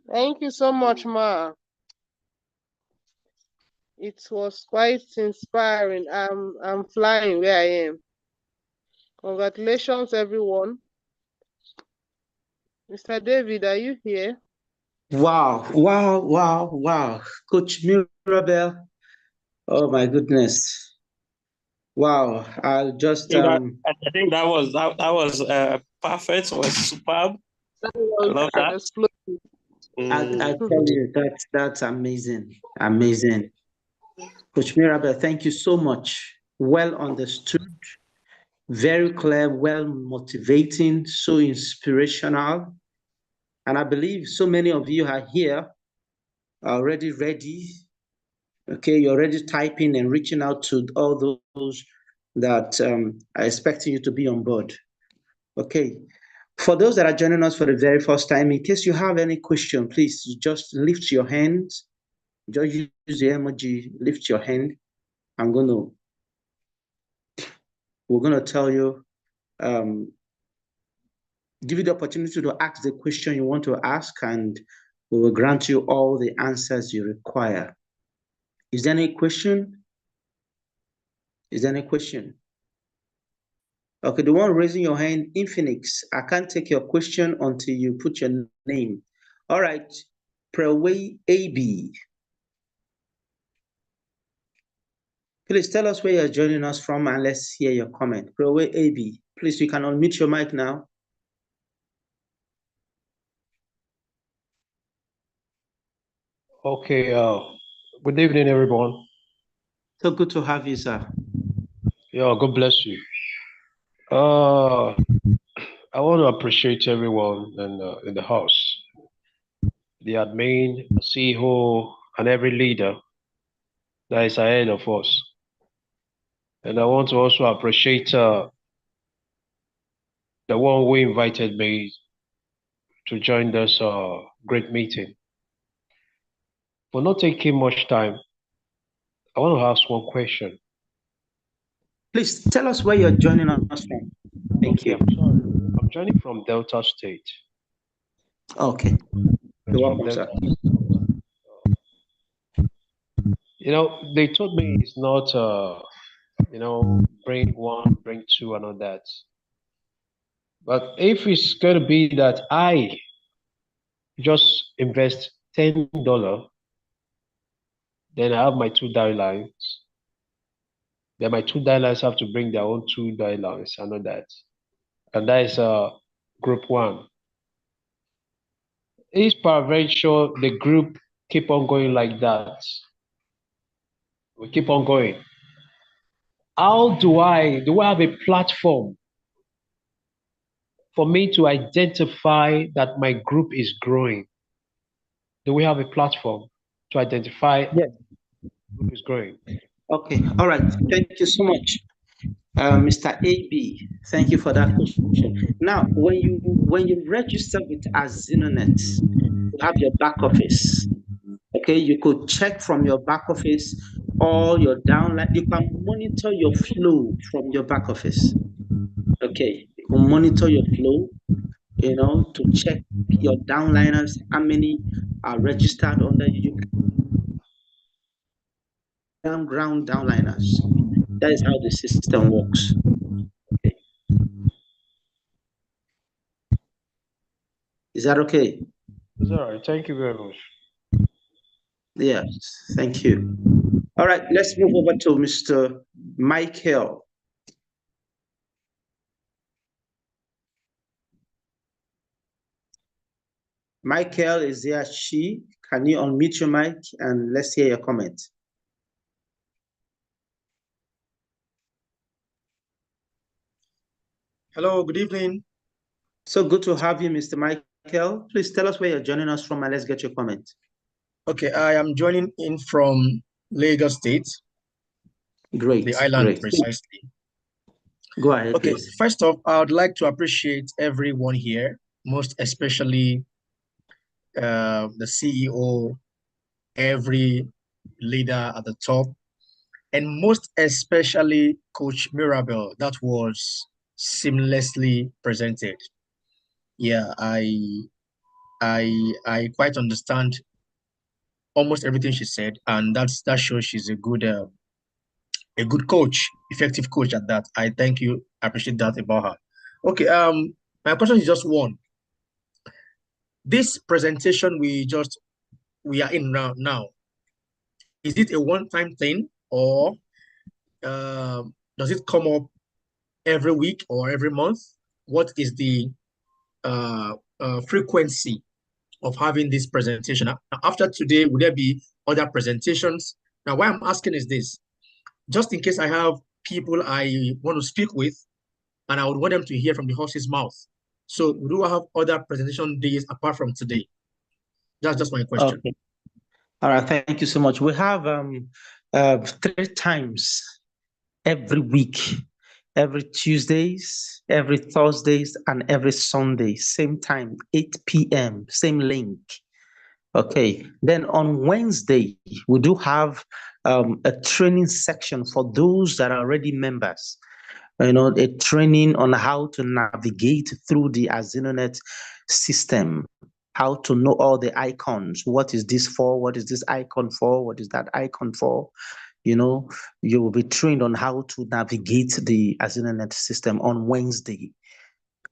Speaker 4: Thank you so much, Ma. It was quite inspiring. I'm flying where I am. Congratulations, everyone. Mr. David, are you here?
Speaker 1: Wow, wow, wow, wow. Coach Mirabel. Oh my goodness. Wow. I'll just
Speaker 5: I think that was perfect. It was superb. I love that.
Speaker 1: I tell you, that's amazing. Amazing. Coach Mirabel, thank you so much. Well understood, very clear, well motivating, so inspirational. And I believe so many of you are here, are already ready. Okay, you're already typing and reaching out to all those that are expecting you to be on board. Okay, for those that are joining us for the very first time, in case you have any question, please just lift your hands. Just use the emoji, lift your hand. I'm going to we're going to tell you, give you the opportunity to ask the question you want to ask, and we will grant you all the answers you require. Is there any question? Is there any question? Okay, the one raising your hand, Infinix, I can't take your question until you put your name. All right, Preway AB. Please tell us where you're joining us from and let's hear your comment. Preway AB, please, you can unmute your mic now.
Speaker 6: Okay, good evening, everyone.
Speaker 1: So good to have you, sir.
Speaker 6: Yeah, God bless you. I want to appreciate everyone in the house, the admin, the CEO, and every leader that is ahead of us. And I want to also appreciate the one who invited me to join this great meeting. For not taking much time, I want to ask one question.
Speaker 1: Please tell us where you're joining us from. Thank you.
Speaker 6: I'm sorry. I'm joining from Delta State.
Speaker 1: Okay. You're welcome, sir.
Speaker 6: You know, they told me it's not, you know, bring one, bring two, and all that. But if it's going to be that I just invest $10, then I have my two dialines. Then my two dialines have to bring their own two dialines and all that. And that is group one. Is peradventure the group keep on going like that? We keep on going. How do I have a platform for me to identify that my group is growing? Do we have a platform to identify group is growing?
Speaker 1: Okay, all right. Thank you so much, Mr. AB. Thank you for that question. Now, when you register with AZINONET, you have your back office. Okay, you could check from your back office all your downline. You can monitor your flow from your back office. Okay, you can monitor your flow, you know, to check your downliners, how many are registered under you. Ground downliners. That is how the system works. Okay. Is that okay?
Speaker 6: It's all right. Thank you very much.
Speaker 1: Yes, thank you. All right, let's move over to Mr. Michael. Michael, is there she? Can you unmute your mic and let's hear your comment?
Speaker 7: Hello, good evening.
Speaker 1: So good to have you, Mr. Michael. Please tell us where you're joining us from and let's get your comment.
Speaker 7: Okay, I am joining in from Lagos State.
Speaker 1: Great,
Speaker 7: the island
Speaker 1: great.
Speaker 7: precisely.
Speaker 1: Go ahead,
Speaker 7: Okay,
Speaker 1: please.
Speaker 7: first off, I would like to appreciate everyone here, most especially the CEO, every leader at the top, and most especially Coach Mirabel. That was seamlessly presented. Yeah, I quite understand almost everything she said, and that shows she's a good coach, effective coach at that. I thank you. I appreciate that about her. Okay, my question is just one. This presentation we are in now, is it a one-time thing, or does it come up every week or every month? What is the frequency of having this presentation? After today, will there be other presentations? Now, why I'm asking is this: just in case I have people I want to speak with, and I would want them to hear from the horse's mouth. So do I have other presentation days apart from today? That's just my question.
Speaker 1: Okay. All right, thank you so much. We have 3 times every week, every Tuesdays, every Thursdays, and every Sunday, same time, 8 p.m., same link. Okay, then on Wednesday, we do have a training section for those that are already members. a training on how to navigate through the AZINONET system, how to know all the icons. What is this for? What is this icon for? What is that icon for? You will be trained on how to navigate the AZINONET system on Wednesday.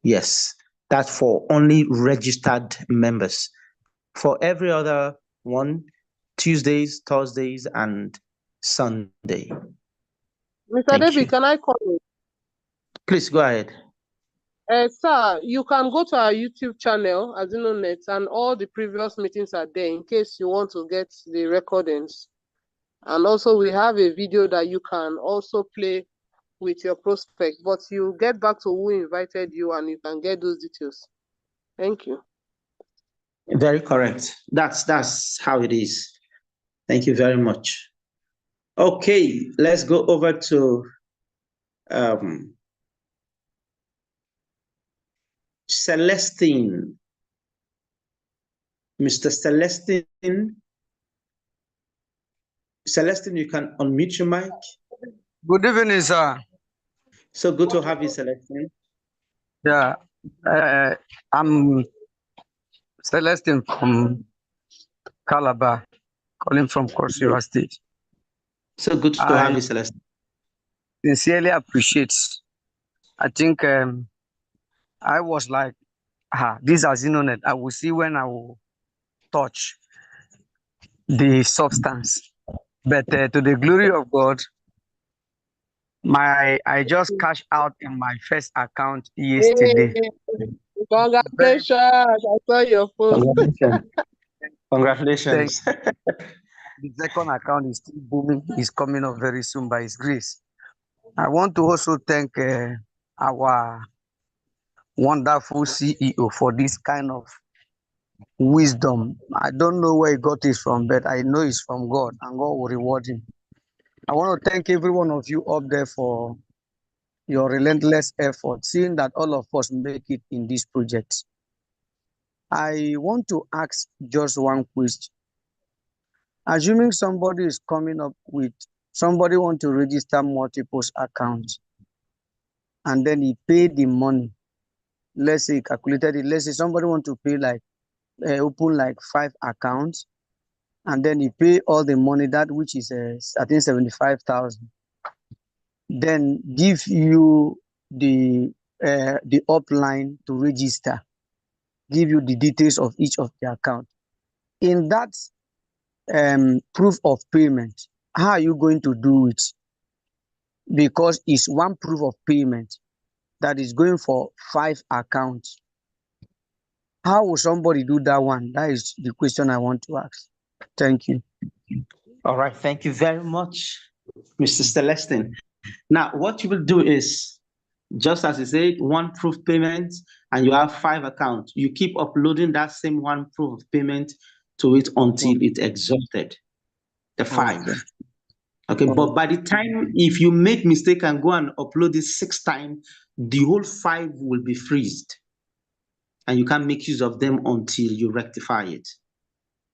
Speaker 1: Yes, that's for only registered members. For every other one, Tuesdays, Thursdays, and Sunday.
Speaker 4: Mr.
Speaker 1: Thank
Speaker 4: David,
Speaker 1: you.
Speaker 4: can I call you?
Speaker 1: Please go ahead.
Speaker 4: Sir, you can go to our YouTube channel, AZINONET, and all the previous meetings are there in case you want to get the recordings. And also, we have a video that you can also play with your prospect, but you get back to who invited you and you can get those details. Thank you.
Speaker 1: Very correct. That's how it is. Thank you very much. Okay, let's go over to Celestine. Mr. Celestine. Celestine, you can unmute your mic.
Speaker 8: Good evening, sir.
Speaker 1: So good to have you, Celestine.
Speaker 8: Yeah, I'm Celestine from Calabar, calling from Cross River State.
Speaker 1: So good to have you, Celestine.
Speaker 8: Sincerely appreciate. I think I was like, this AZINONET. I will see when I will touch the substance. But to the glory of God, I just cashed out in my first account yesterday.
Speaker 4: Hey, congratulations! I saw your post.
Speaker 1: Congratulations.
Speaker 8: The second account is still booming. It's coming up very soon by His grace. I want to also thank our wonderful CEO for this kind of wisdom. I don't know where he got it from, but I know it's from God, and God will reward him. I want to thank every one of you up there for your relentless effort, seeing that all of us make it in this project. I want to ask just one question. Assuming somebody is coming up with, somebody want to register multiple accounts, and then he paid the money. Let's say he calculated it. Let's say somebody want to pay like, open like 5 accounts, and then he pay all the money, that which is I think 75,000. Then give you the upline to register, give you the details of each of the account. In that proof of payment, how are you going to do it? Because it's one proof of payment that is going for 5 accounts. How will somebody do that one? That is the question I want to ask. Thank you.
Speaker 1: All right. Thank you very much, Mr. Celestine. Now, what you will do is, just as you said, one proof payment, and you have 5 accounts. You keep uploading that same one proof of payment to it until it's exhausted, the 5. Okay, but by the time, if you make mistake and go and upload it 6 times, the whole 5 will be freezed, and you can't make use of them until you rectify it.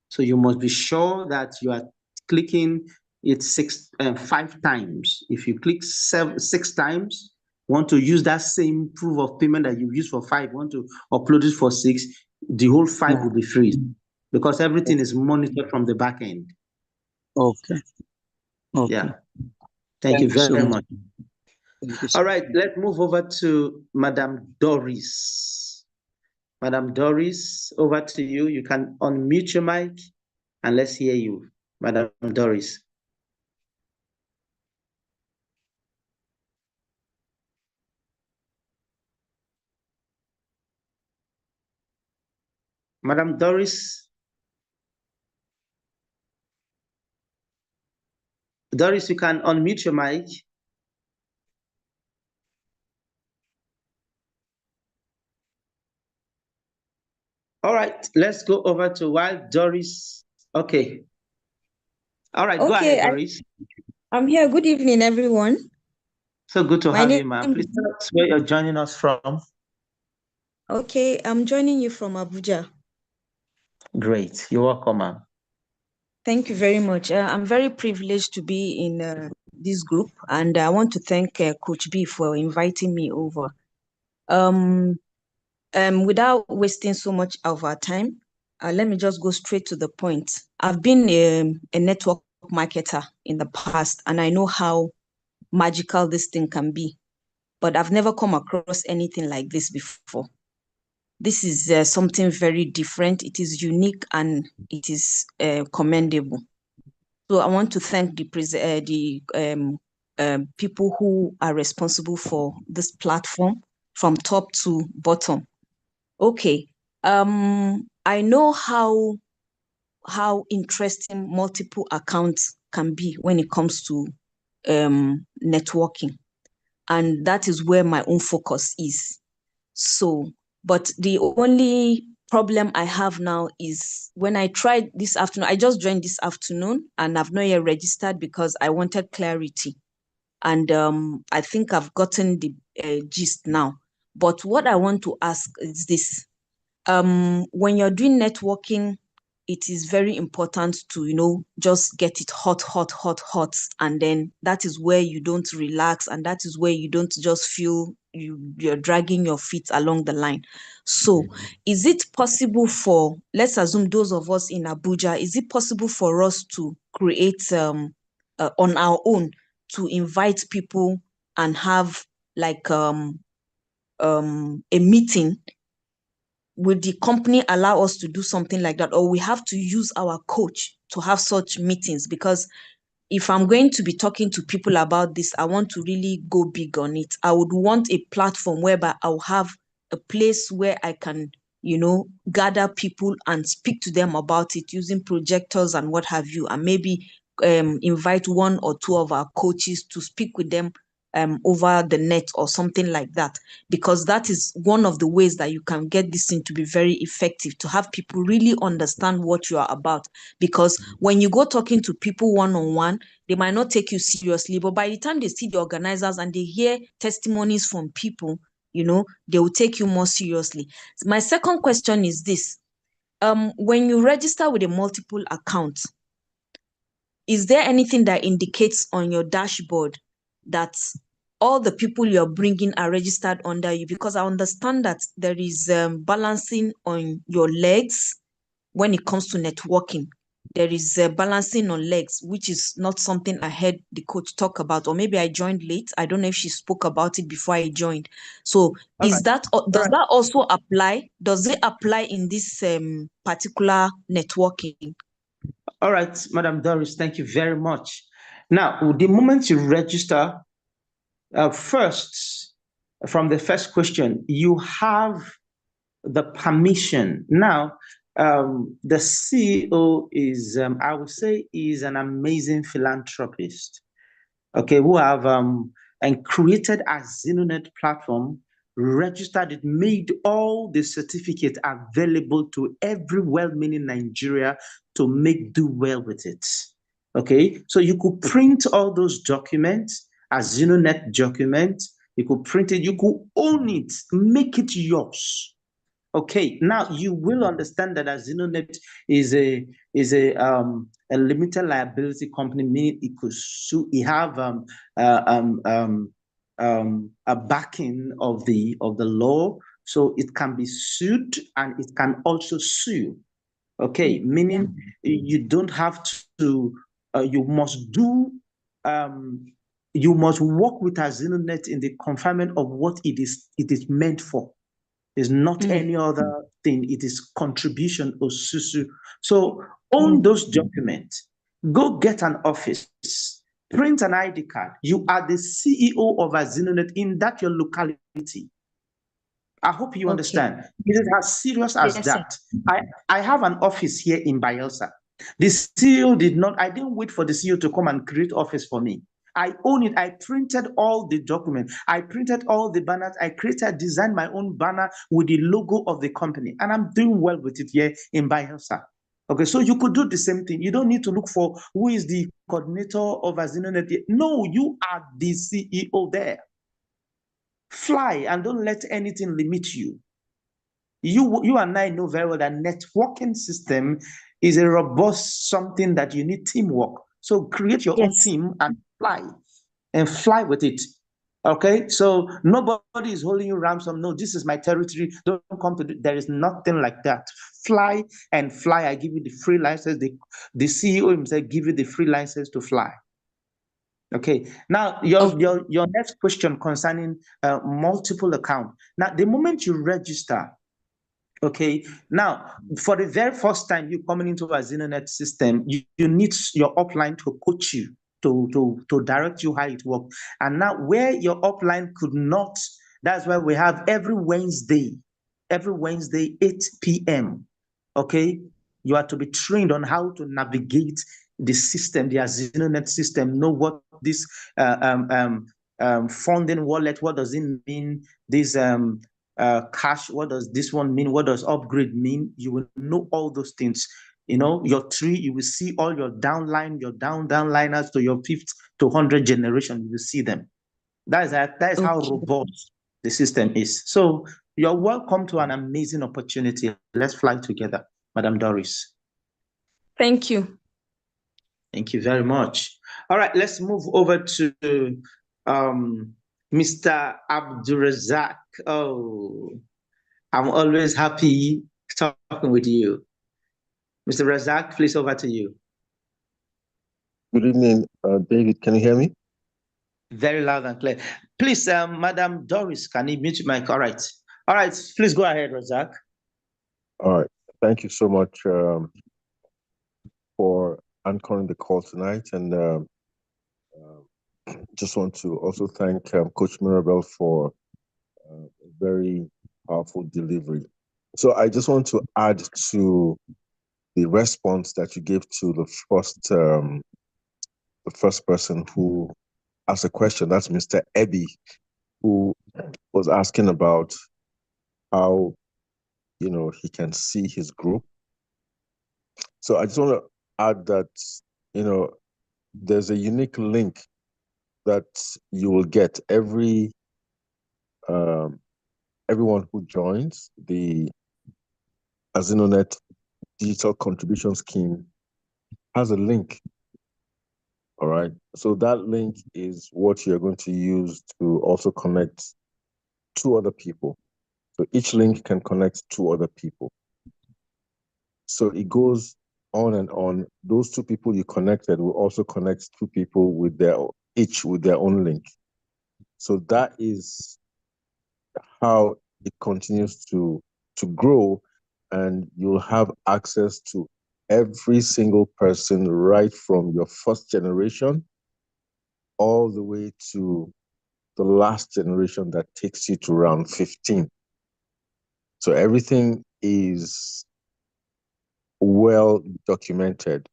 Speaker 1: So you must be sure that you are clicking it 5 times. If you click 6 times, want to use that same proof of payment that you used for 5, want to upload it for 6, the whole 5 will be freezed, because everything is monitored from the back end.
Speaker 8: Okay.
Speaker 1: Yeah. Thank you very much.
Speaker 8: Thank you,
Speaker 1: all right, let's move over to Madam Doris. Madam Doris, over to you. You can unmute your mic and let's hear you, Madam Doris. Madam Doris. Doris, you can unmute your mic. All right, let's go over to while Doris. Okay. All right, go ahead, Doris.
Speaker 9: I'm here. Good evening, everyone.
Speaker 1: So good to have you, ma'am. Please tell us where you're joining us from.
Speaker 9: Okay, I'm joining you from Abuja.
Speaker 1: Great. You're welcome, ma'am.
Speaker 9: Thank you very much. I'm very privileged to be in this group, and I want to thank Coach B for inviting me over. Without wasting so much of our time, let me just go straight to the point. I've been a network marketer in the past, and I know how magical this thing can be, but I've never come across anything like this before. This is something very different. It is unique and it is commendable. So I want to thank the people who are responsible for this platform from top to bottom. Okay, I know how interesting multiple accounts can be when it comes to networking, and that is where my own focus is. So, but the only problem I have now is when I tried this afternoon, I just joined this afternoon and I've not yet registered because I wanted clarity. And I think I've gotten the gist now. But what I want to ask is this. When you're doing networking, it is very important to, just get it hot, hot, hot, hot. And then that is where you don't relax. And that is where you don't just feel you're dragging your feet along the line. So is it possible for, let's assume those of us in Abuja, is it possible for us to create on our own to invite people and have like a meeting? Will the company allow us to do something like that, or we have to use our coach to have such meetings? Because if I'm going to be talking to people about this, I want to really go big on it. I would want a platform whereby I'll have a place where I can, gather people and speak to them about it using projectors and what have you, and maybe invite one or two of our coaches to speak with them over the net or something like that, because that is one of the ways that you can get this thing to be very effective, to have people really understand what you are about. Because when you go talking to people one-on-one, they might not take you seriously, but by the time they see the organizers and they hear testimonies from people, they will take you more seriously. My second question is this. When you register with a multiple account, is there anything that indicates on your dashboard that all the people you're bringing are registered under you? Because I understand that there is balancing on your legs when it comes to networking. There is balancing on legs, which is not something I heard the coach talk about, or maybe I joined late. I don't know if she spoke about it before I joined. So does that also apply? Does it apply in this particular networking?
Speaker 1: All right, Madam Doris, thank you very much. Now, the moment you register, first, from the first question, you have the permission. Now, the CEO is, I would say, is an amazing philanthropist, okay, who have and created AZINONET platform, registered it, made all the certificates available to every well-meaning Nigeria to make do well with it. Okay, so you could print all those documents, AZINONET documents, you could print it, you could own it, make it yours. Okay, now you will understand that AZINONET is a limited liability company, meaning it could sue. It have a backing of the law, so it can be sued and it can also sue. Okay, meaning you don't have to. You must do. You must work with AZINONET in the confinement of what it is meant for. Is not any other thing. It is contribution or susu. So own those documents. Go get an office. Print an ID card. You are the CEO of AZINONET in that your locality. I hope you understand. It is as serious as that. I have an office here in Bayelsa. The CEO did not, I didn't wait for the CEO to come and create office for me. I own it. I printed all the documents. I printed all the banners. I designed my own banner with the logo of the company. And I'm doing well with it here in Bayelsa. Okay, so you could do the same thing. You don't need to look for who is the coordinator of AZINONET. No, you are the CEO there. Fly and don't let anything limit you. You and I know very well that networking system is a robust something that you need teamwork. So create your own team and fly. and fly with it. Okay, so nobody is holding you ransom. No, this is my territory. Don't come to there is nothing like that. Fly and fly. I give you the free license. The CEO himself give you the free license to fly. Okay. Now your next question concerning multiple account. Now, the moment you register, okay, now for the very first time you coming into a AZINONET system, you need your upline to coach you, to direct you how it works. And now where your upline could not, that's why we have every Wednesday, 8 p.m. Okay, you are to be trained on how to navigate the system, the AZINONET system, know what this funding wallet, what does it mean? This cash, what does this one mean? What does upgrade mean? You will know all those things. You know, your tree, you will see all your downline, your downliners to your 5th to 100th generation, you will see them. That is how robust the system is. So you're welcome to an amazing opportunity. Let's fly together, Madam Doris.
Speaker 9: Thank you.
Speaker 1: Thank you very much. All right, let's move over to Mr. Abdurazak. Oh, I'm always happy talking with you. Mr. Razak, please, over to you.
Speaker 10: Good evening, David. Can you hear me?
Speaker 1: Very loud and clear. Please, Madam Doris, can you mute your mic? All right. All right, please go ahead, Razak.
Speaker 10: All right. Thank you so much for anchoring the call tonight. And just want to also thank Coach Mirabel for a very powerful delivery. So I just want to add to the response that you gave to the first person who asked a question. That's Mr. Ebby, who was asking about how, you know, he can see his group. So I just want to add that, you know, there's a unique link that you will get everyone who joins the AZINONET Digital Contribution Scheme has a link. All right. So that link is what you're going to use to also connect 2 other people. So each link can connect 2 other people. So it goes on and on. Those 2 people you connected will also connect 2 people with each with their own link. So that is how it continues to grow, and you'll have access to every single person right from your first generation all the way to the last generation that takes you to round 15. So everything is well documented,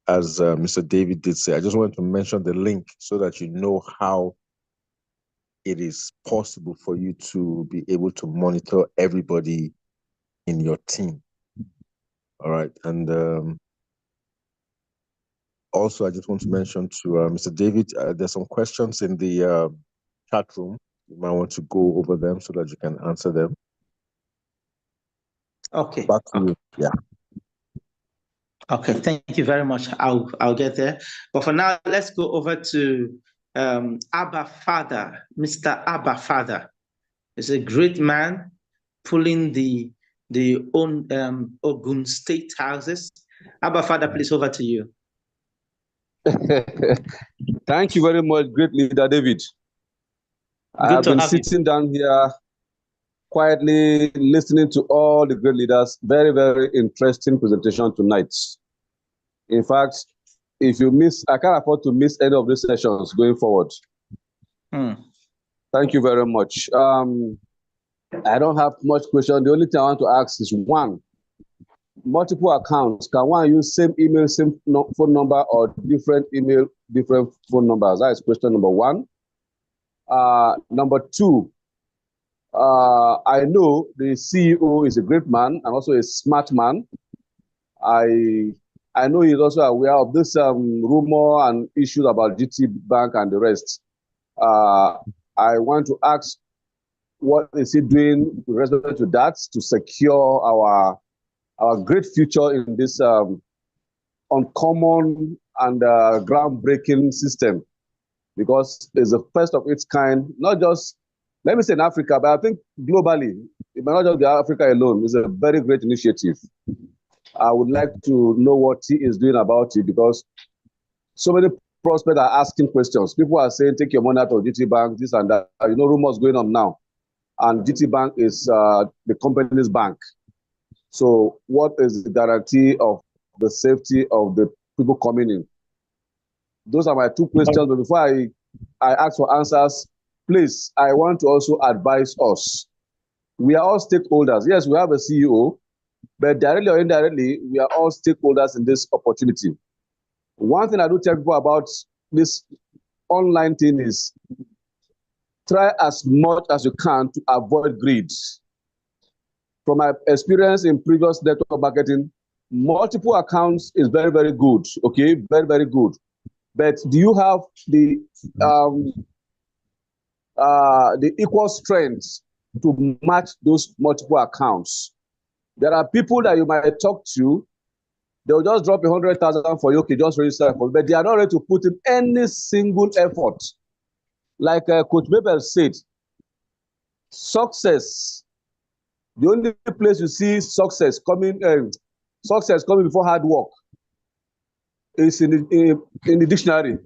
Speaker 10: as Mr. David did say. I just wanted to mention the link so that you know how it is possible for you to be able to monitor everybody in your team. All right. And also, I just want to mention to Mr. David, there's some questions in the chat room. You might want to go over them so that you can answer them.
Speaker 1: Okay.
Speaker 10: Back to you. Yeah.
Speaker 1: Okay, thank you very much. I'll get there. But for now, let's go over to Abba Father, Mr. Abba Father. He's a great man pulling the Ogun State houses. Abba Father, please, over to you.
Speaker 11: Thank you very much, great leader David. I have been sitting down here quietly listening to all the great leaders. Very, very interesting presentation tonight. In fact, if you miss, I can't afford to miss any of these sessions going forward. Thank you very much. I don't have much question. The only thing I want to ask is one, multiple accounts. Can one use same email, same phone number, or different email, different phone numbers? That is question number one. Number two, I know the CEO is a great man and also a smart man. I know he's also aware of this rumor and issues about GT Bank and the rest. I want to ask, what is he doing with respect to that to secure our great future in this uncommon and groundbreaking system? because it's the first of its kind, not just, let me say in Africa, but I think globally, it might not just be Africa alone. It's a very great initiative. I would like to know what he is doing about it, because so many prospects are asking questions. People are saying, take your money out of GT Bank, this and that. You know, rumors going on now. And GT Bank is the company's bank. So what is the guarantee of the safety of the people coming in? Those are my two questions. But before I ask for answers, please, I want to also advise us. We are all stakeholders. Yes, we have a CEO, but directly or indirectly, we are all stakeholders in this opportunity. One thing I do tell people about this online thing is try as much as you can to avoid greed. From my experience in previous network marketing, multiple accounts is very, very good. Okay, very, very good. But do you have the equal strength to match those multiple accounts? There are people that you might talk to, they'll just drop 100,000 for you, okay, just register for, but they are not ready to put in any single effort. Like Coach Mabel said, success, the only place you see success coming before hard work is in the dictionary.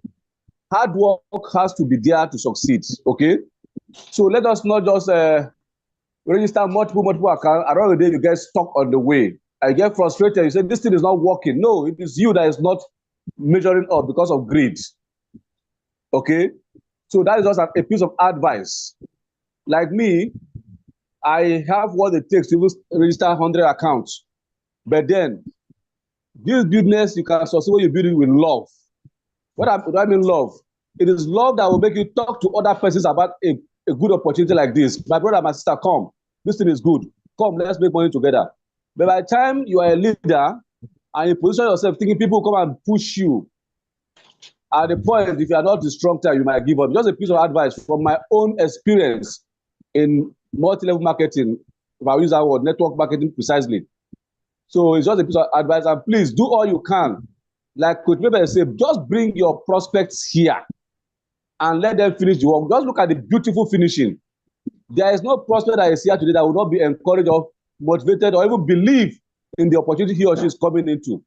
Speaker 11: Hard work has to be there to succeed, okay? So let us not just register multiple accounts. Around the day, you get stuck on the way. I get frustrated. You say, this thing is not working. No, it is you that is not measuring up because of greed, okay? So that is just a piece of advice. Like me, I have what it takes to register 100 accounts. But then, this business, you can succeed when you build it with love. What do I mean love? It is love that will make you talk to other persons about a good opportunity like this. My brother, my sister, come. This thing is good. Come, let's make money together. But by the time you are a leader and you position yourself thinking people will come and push you, at the point, if you are not the strong type, you might give up. Just a piece of advice from my own experience in multi-level marketing, if I use that word, network marketing precisely. So it's just a piece of advice, and please do all you can. Like Coach Mabel said, just bring your prospects here and let them finish the work. Just look at the beautiful finishing. There is no prospect that is here today that will not be encouraged or motivated or even believe in the opportunity he or she is coming into.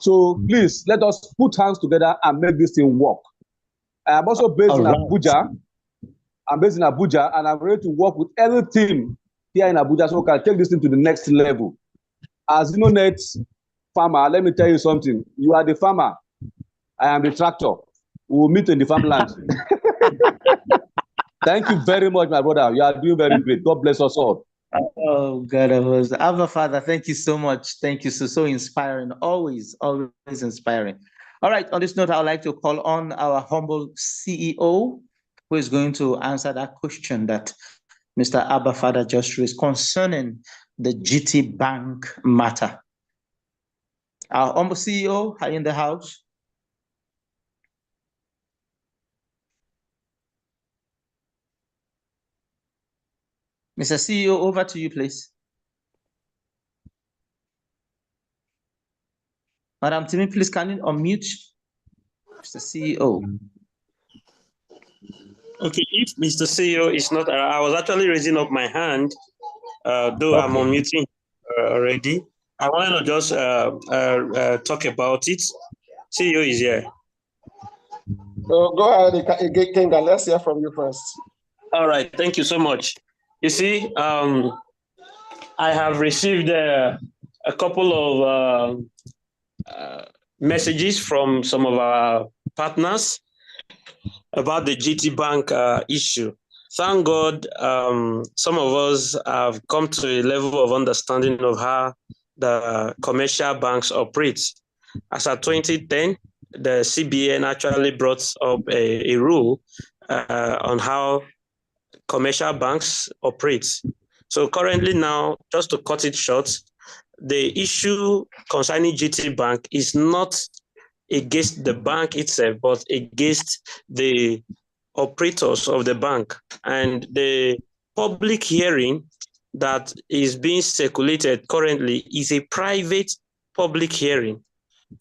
Speaker 11: So please, let us put hands together and make this thing work. I am also based in Abuja. I'm based in Abuja, and I'm ready to work with every team here in Abuja so we can take this thing to the next level. As AZINONET farmer, let me tell you something. You are the farmer. I am the tractor. We will meet in the farmland. Thank you very much, my brother. You are doing very great. God bless us all.
Speaker 1: Oh God, Abba Father, thank you so much. Thank you, so inspiring. Always inspiring. All right, on this note, I would like to call on our humble CEO, who is going to answer that question that Mr. Abba Father just raised concerning the GT Bank matter. Our humble CEO, are you in the house? Mr. CEO, over to you, please. Madam Timmy, please can you unmute Mr. CEO?
Speaker 5: Okay, if Mr. CEO is not, I was actually raising up my hand, though I'm unmuting already. I want to just talk about it. CEO is here.
Speaker 12: So go ahead, Kenga. Let's hear from you first.
Speaker 5: All right, thank you so much. You see, I have received a couple of messages from some of our partners about the GT Bank issue. Thank God, some of us have come to a level of understanding of how the commercial banks operate. As of 2010, the CBN actually brought up a rule on how commercial banks operate. So currently now, just to cut it short, the issue concerning GT Bank is not against the bank itself, but against the operators of the bank. And the public hearing that is being circulated currently is a private public hearing,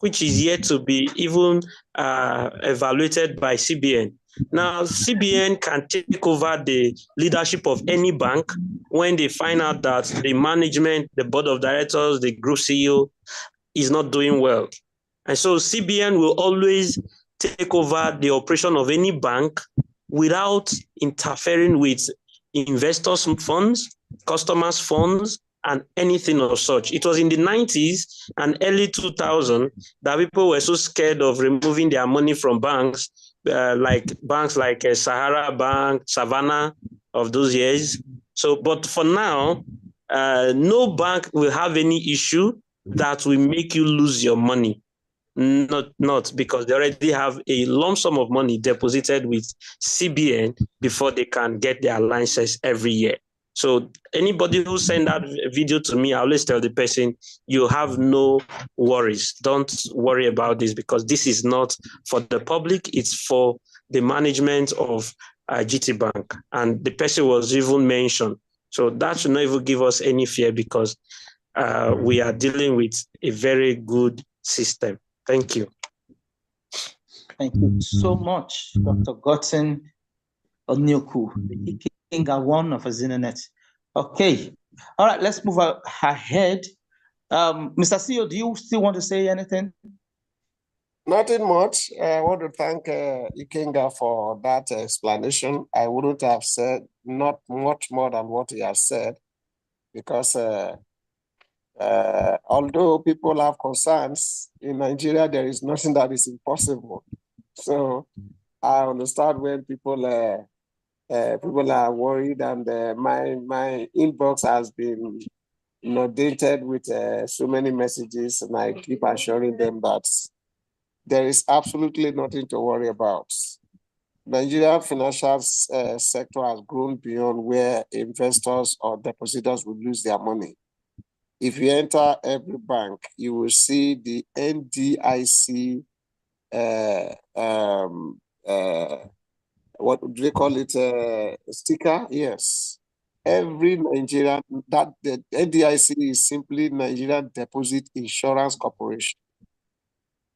Speaker 5: which is yet to be even evaluated by CBN. Now, CBN can take over the leadership of any bank when they find out that the management, the board of directors, the group CEO is not doing well. And so CBN will always take over the operation of any bank without interfering with investors' funds, customers' funds, and anything of such. It was in the 90s and early 2000 that people were so scared of removing their money from banks, like Sahara Bank, Savannah of those years. So, but for now, no bank will have any issue that will make you lose your money. Not because they already have a lump sum of money deposited with CBN before they can get their license every year. So anybody who send that video to me, I always tell the person, you have no worries. Don't worry about this because this is not for the public. It's for the management of GT Bank. And the person was even mentioned. So that should not even give us any fear because we are dealing with a very good system. Thank you.
Speaker 1: Thank you so much, Dr. Godson Onyoku, the Ikenga one of AZINONET. Okay. All right, let's move ahead. Mr. CEO, do you still want to say anything?
Speaker 12: Nothing much. I want to thank Ikenga for that explanation. I wouldn't have said not much more than what he has said because although people have concerns, in Nigeria, there is nothing that is impossible. So I understand when people are worried, and my inbox has been inundated with so many messages, and I keep assuring them that there is absolutely nothing to worry about. Nigerian financial sector has grown beyond where investors or depositors will lose their money. If you enter every bank, you will see the NDIC, what do they call it, sticker? Yes. Every Nigerian, that the NDIC is simply Nigerian Deposit Insurance Corporation.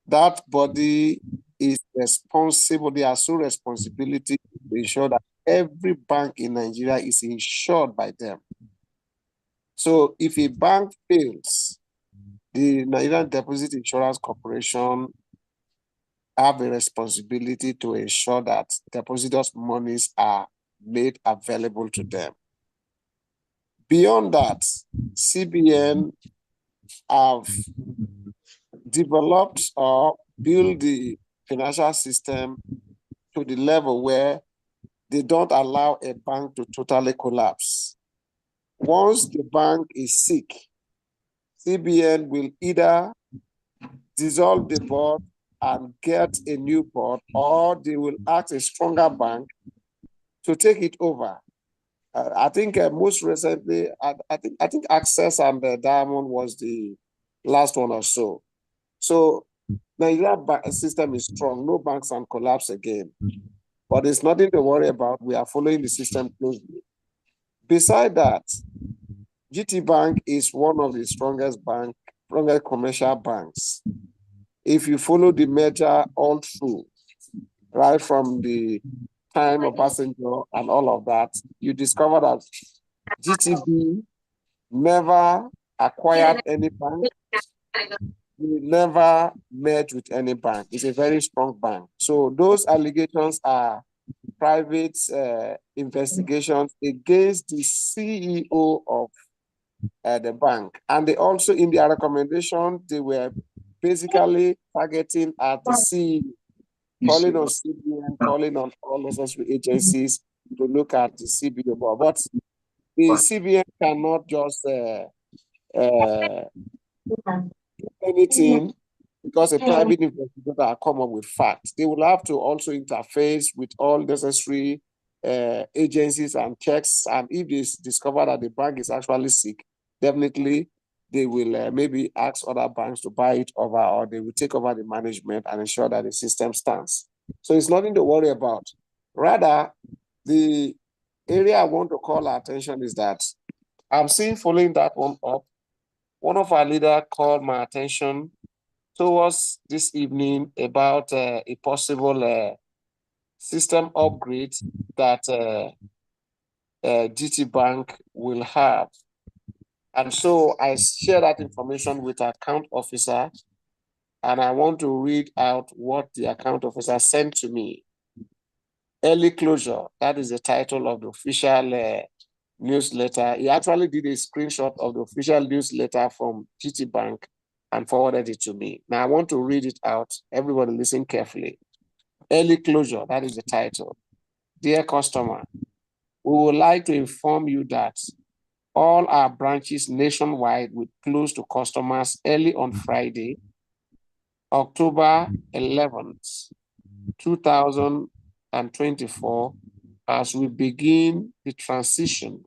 Speaker 12: That body is responsible, they are so responsibility to ensure that every bank in Nigeria is insured by them. So if a bank fails, the Nigerian Deposit Insurance Corporation have a responsibility to ensure that depositors' monies are made available to them. Beyond that, CBN have developed or built the financial system to the level where they don't allow a bank to totally collapse. Once the bank is sick, CBN will either dissolve the board and get a new board, or they will ask a stronger bank to take it over. I think most recently, I think Access and Diamond was the last one or so. So Nigeria system is strong. No banks can collapse again. But there's nothing to worry about. We are following the system closely. Beside that, GT Bank is one of the strongest commercial banks. If you follow the merger all through, right from the time of Passenger and all of that, you discover that GTB never acquired any bank. We never merged with any bank. It's a very strong bank. So those allegations are private investigations against the CEO of the bank. And they also, in their recommendation, they were basically targeting at the CEO, calling on CBN, calling on all necessary agencies to look at the CBN board. But the CBN cannot just do anything because a private investigator come up with facts. They will have to also interface with all necessary agencies and checks. And if they discover that the bank is actually sick, definitely they will maybe ask other banks to buy it over, or they will take over the management and ensure that the system stands. So it's nothing to worry about. Rather, the area I want to call our attention is that I'm seeing, following that one up, one of our leaders called my attention towards this evening about a possible system upgrades that GT Bank will have. And so I share that information with our account officer, and I want to read out what the account officer sent to me. Early closure, that is the title of the official newsletter. He actually did a screenshot of the official newsletter from GT Bank and forwarded it to me. Now I want to read it out. Everybody listen carefully. Early closure, that is the title. Dear customer, we would like to inform you that all our branches nationwide will close to customers early on Friday, October 11th, 2024, as we begin the transition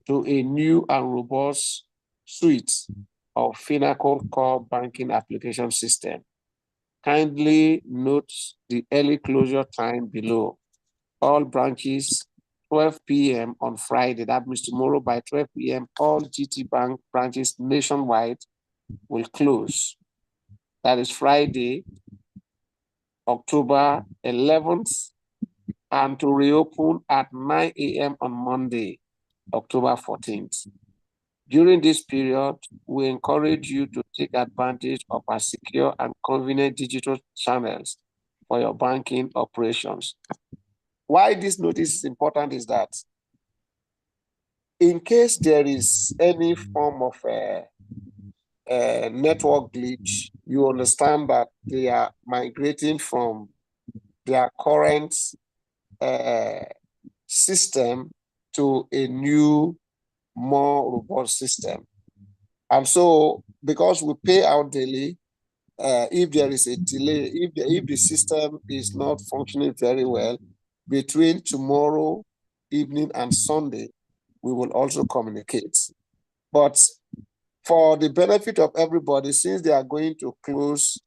Speaker 12: to a new and robust suite of Finacle core banking application system. Kindly note the early closure time below. All branches 12 p.m. on Friday. That means tomorrow by 12 p.m. all GT Bank branches nationwide will close. That is Friday, October 11th, and to reopen at 9 a.m. on Monday, October 14th. During this period, we encourage you to take advantage of our secure and convenient digital channels for your banking operations. Why this notice is important is that in case there is any form of network glitch, you understand that they are migrating from their current system to a new, more robust system. And so, because we pay out daily, if there is a delay, if the system is not functioning very well, between tomorrow evening and Sunday, we will also communicate. But for the benefit of everybody, since they are going to close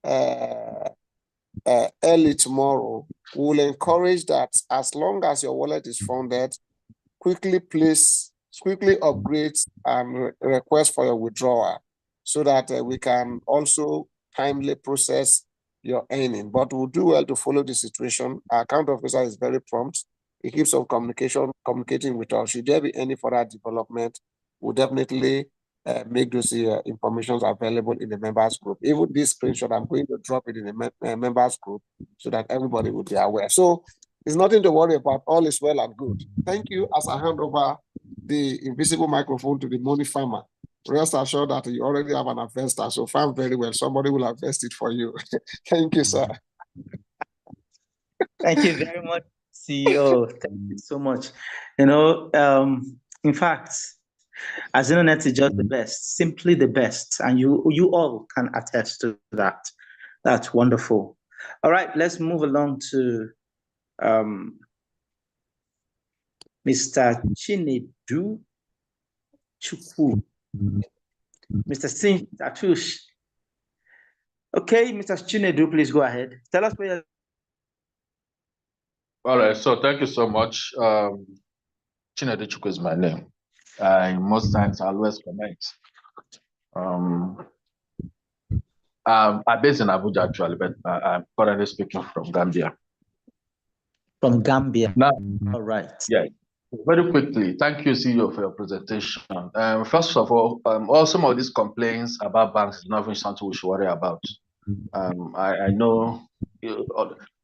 Speaker 12: early tomorrow, we will encourage that as long as your wallet is funded, quickly upgrade and request for your withdrawal so that we can also timely process your earning. But we'll do well to follow the situation. Our account officer is very prompt. He keeps on communicating with us. Should there be any further development, we'll definitely make those informations available in the members group. Even this screenshot, I'm going to drop it in the members group so that everybody will be aware. So there's nothing to worry about. All is well and good. Thank you. As I hand over the invisible microphone to the money farmer, rest assured that you already have an investor. So farm very well. Somebody will invest it for you. Thank you, sir.
Speaker 1: Thank you very much, CEO. Thank you so much. You know, in fact, AZINONET is just the best, simply the best, and you all can attest to that. That's wonderful. All right, let's move along to Mr. Chinedu Chukwu. Mr. Sin Tatush. Okay, Mr. Chinedu, please go ahead. Tell us where you're.
Speaker 13: All right, so thank you so much. Chinedu Chukwu is my name. Most times I always comment. I'm based in Abuja actually, but I'm currently speaking from Gambia.
Speaker 1: From Gambia.
Speaker 13: Now,
Speaker 1: all right.
Speaker 13: Yeah. Very quickly, thank you, CEO, for your presentation. First of all some of these complaints about banks is not something we should worry about. I know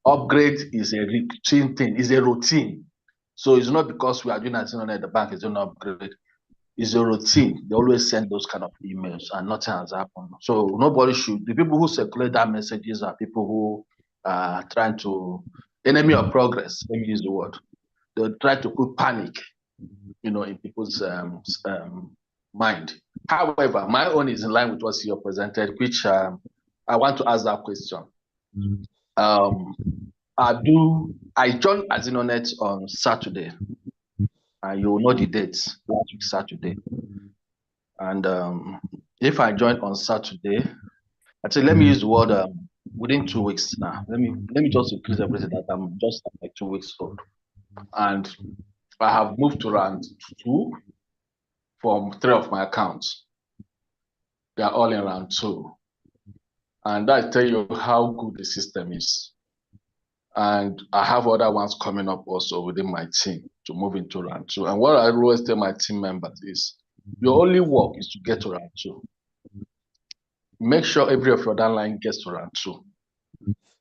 Speaker 13: upgrade is a routine thing, is a routine. So it's not because we are doing AZINONET, the bank is doing an upgrade. It's a routine. They always send those kind of emails and nothing has happened. So nobody should, the people who circulate that messages are people who are trying to, enemy of progress, let me use the word. They try to put panic, in people's mind. However, my own is in line with what you presented, which I want to ask that question. I joined AZINONET on Saturday, and you will know the dates, last week Saturday. And if I joined on Saturday, I'd say let me use the word within 2 weeks now. Let me just increase everything that I'm just like 2 weeks old. And I have moved to round 2 from 3 of my accounts. They are all in round 2. And that tell you how good the system is. And I have other ones coming up also within my team to move into round 2. And what I always tell my team members is, your only work is to get to round 2. Make sure every of your downline gets to round 2.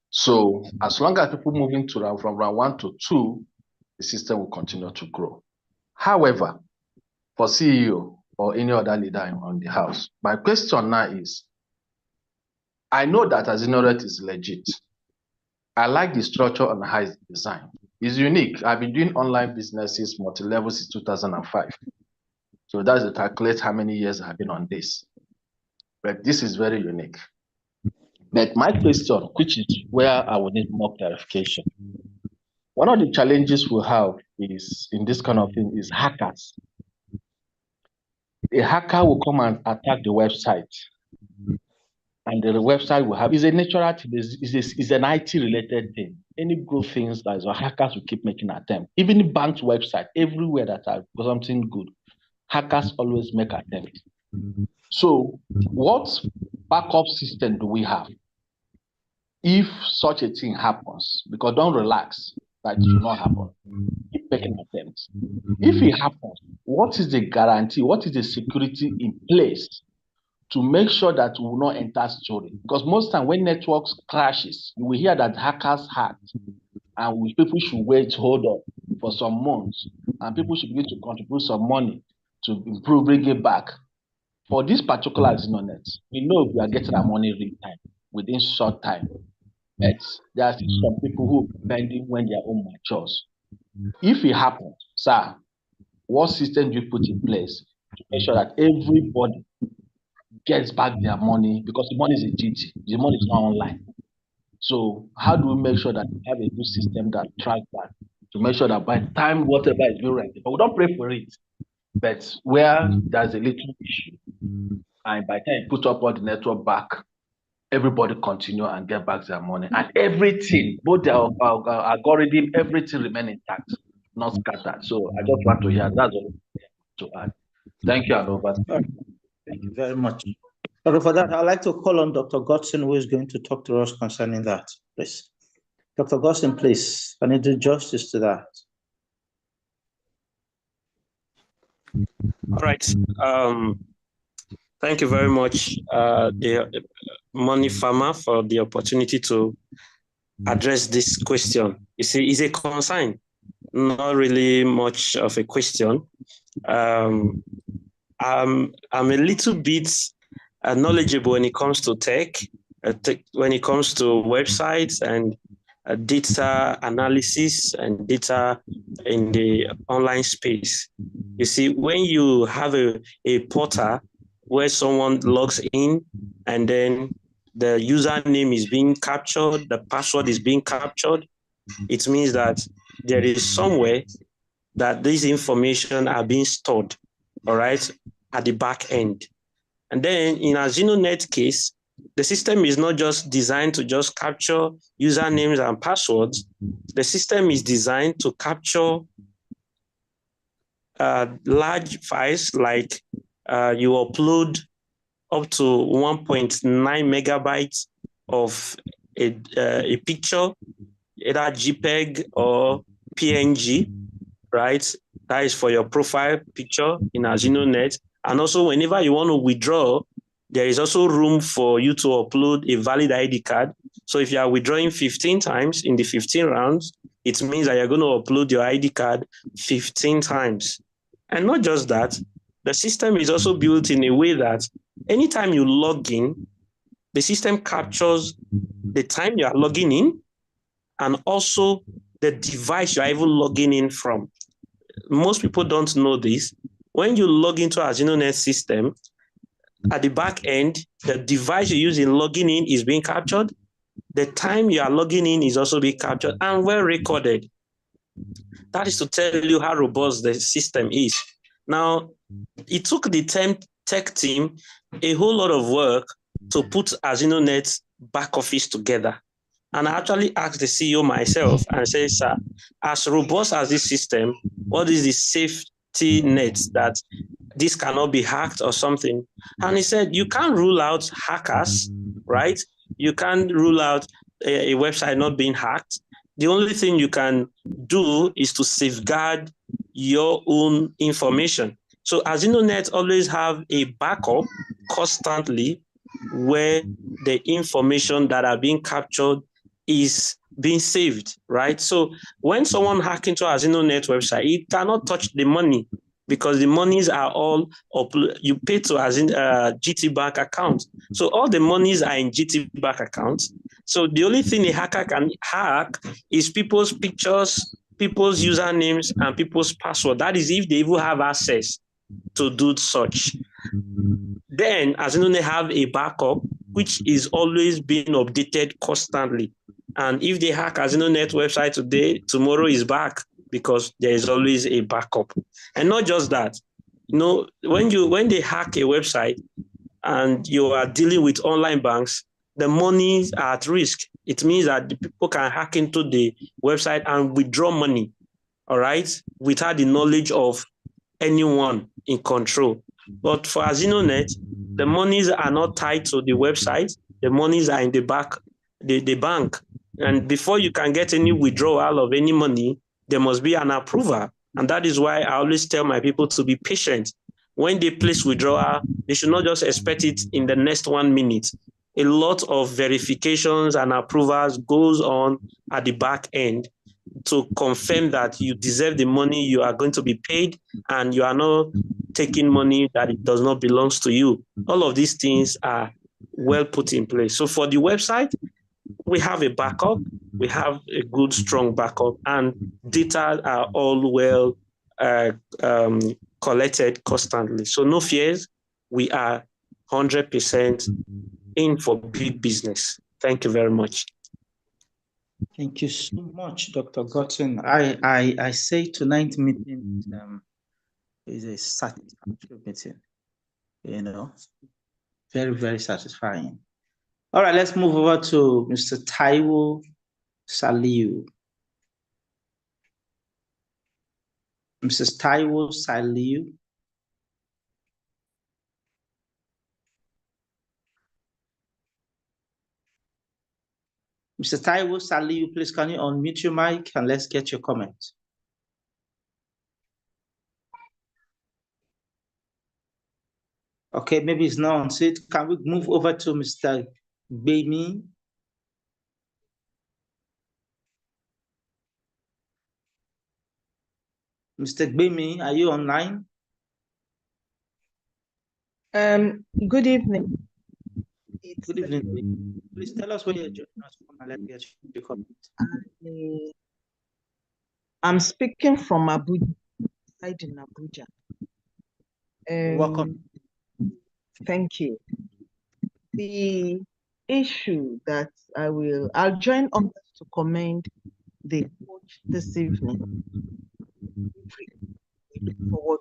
Speaker 13: So as long as people moving to from round 1 to 2, the system will continue to grow. However, for CEO or any other leader on the house, my question now is, I know that AZINONET is legit. I like the structure and how it's designed. It's unique. I've been doing online businesses, multi-level since 2005. So that's to calculate how many years I've been on this. But this is very unique. But my question, which is where I would need more clarification. One of the challenges we have is in this kind of thing is hackers. A hacker will come and attack the website. And the website will have, is a natural thing, is an IT related thing. Any good things that is, hackers will keep making attempts. Even the bank's website, everywhere that I've got something good, hackers always make attempts. So what backup system do we have if such a thing happens? Because don't relax, that it will not happen. Keep making attempts. If it happens, what is the guarantee? What is the security in place to make sure that we will not enter story? Because most time when networks crashes, you will hear that hackers hacked, and people should wait, hold up for some months, and people should begin to contribute some money to improve, bring it back. For this particular AZINONET, we know we are getting our money real time, within short time. But there are still some people who are pending when their own matures. If it happens, sir, what system do you put in place to make sure that everybody gets back their money? Because the money is a GT, the money is not online. So how do we make sure that we have a good system that tracks that, to make sure that by the time whatever is being rented, but we don't pray for it, but where there's a little issue, and by the time you put up all the network back, everybody continue and get back their money, and everything, both the algorithm, everything remain intact, not scattered. So I just want to hear that's all to add. Thank you, and over.
Speaker 1: Thank you very much. Okay, for that, I'd like to call on Dr. Godson, who is going to talk to us concerning that, please. Dr. Godson, please, can you do justice to that?
Speaker 5: All right. Thank you very much, the Money Farmer, for the opportunity to address this question. You see, it's a concern, not really much of a question. I'm a little bit knowledgeable when it comes to tech, when it comes to websites and data analysis and data in the online space. You see, when you have a portal where someone logs in and then the username is being captured, the password is being captured, it means that there is somewhere that these information are being stored, all right, at the back end. And then in AZINONET case, the system is not just designed to just capture usernames and passwords. The system is designed to capture large files, like you upload up to 1.9 megabytes of a picture, either JPEG or PNG, right? That is for your profile picture in AZINONET. And also, whenever you want to withdraw, there is also room for you to upload a valid ID card. So if you are withdrawing 15 times in the 15 rounds, it means that you're going to upload your ID card 15 times. And not just that, the system is also built in a way that anytime you log in, the system captures the time you are logging in and also the device you are even logging in from. Most people don't know this. When you log into AZINONET system, at the back end, the device you use in logging in is being captured. The time you are logging in is also being captured and well recorded. That is to tell you how robust the system is. Now, it took the tech team a whole lot of work to put AZINONET back office together. And I actually asked the CEO myself and said, sir, as robust as this system, what is the safety net that this cannot be hacked or something? And he said, you can't rule out hackers, right? You can't rule out a website not being hacked. The only thing you can do is to safeguard your own information. So AZINONET always have a backup constantly where the information that are being captured is being saved, right? So when someone hack into AZINONET website, it cannot touch the money because the monies are all you pay to GT Bank account. So all the monies are in GT Bank accounts. So the only thing a hacker can hack is people's pictures, people's usernames, and people's password. That is if they even have access to do such. Then AZINONET have a backup which is always being updated constantly. And if they hack AZINONET website today, tomorrow is back because there is always a backup. And not just that, you know, when they hack a website and you are dealing with online banks, the monies are at risk. It means that the people can hack into the website and withdraw money, all right, without the knowledge of anyone in control. But for AZINONET, the monies are not tied to the website. The monies are in the bank. And before you can get any withdrawal of any money, there must be an approval. And that is why I always tell my people to be patient. When they place withdrawal, they should not just expect it in the next 1 minute. A lot of verifications and approvals goes on at the back end to confirm that you deserve the money you are going to be paid and you are not taking money that it does not belong to you. All of these things are well put in place. So for the website, we have a backup, we have a good, strong backup, and data are all well collected constantly. So no fears, we are 100% in for big business. Thank you very much.
Speaker 1: Thank you so much, Dr. Gotten. I say tonight's meeting is a satisfactory meeting, you know, very, very satisfying. All right, let's move over to Mr. Taiwo Saliu. Mrs. Taiwo Saliu. Mr. Taiwo Saliu, please can you unmute your mic and let's get your comment. Okay, maybe it's not on seat. Can we move over to Mr. Gbemi? Mr. Gbemi, are you online?
Speaker 14: Good evening.
Speaker 1: Good evening. Please tell us where you're joining us from and let's get your comment.
Speaker 14: I'm speaking from Abuja, in Abuja.
Speaker 1: Welcome.
Speaker 14: Thank you. The issue that I'll join on to commend the coach this evening. We look forward.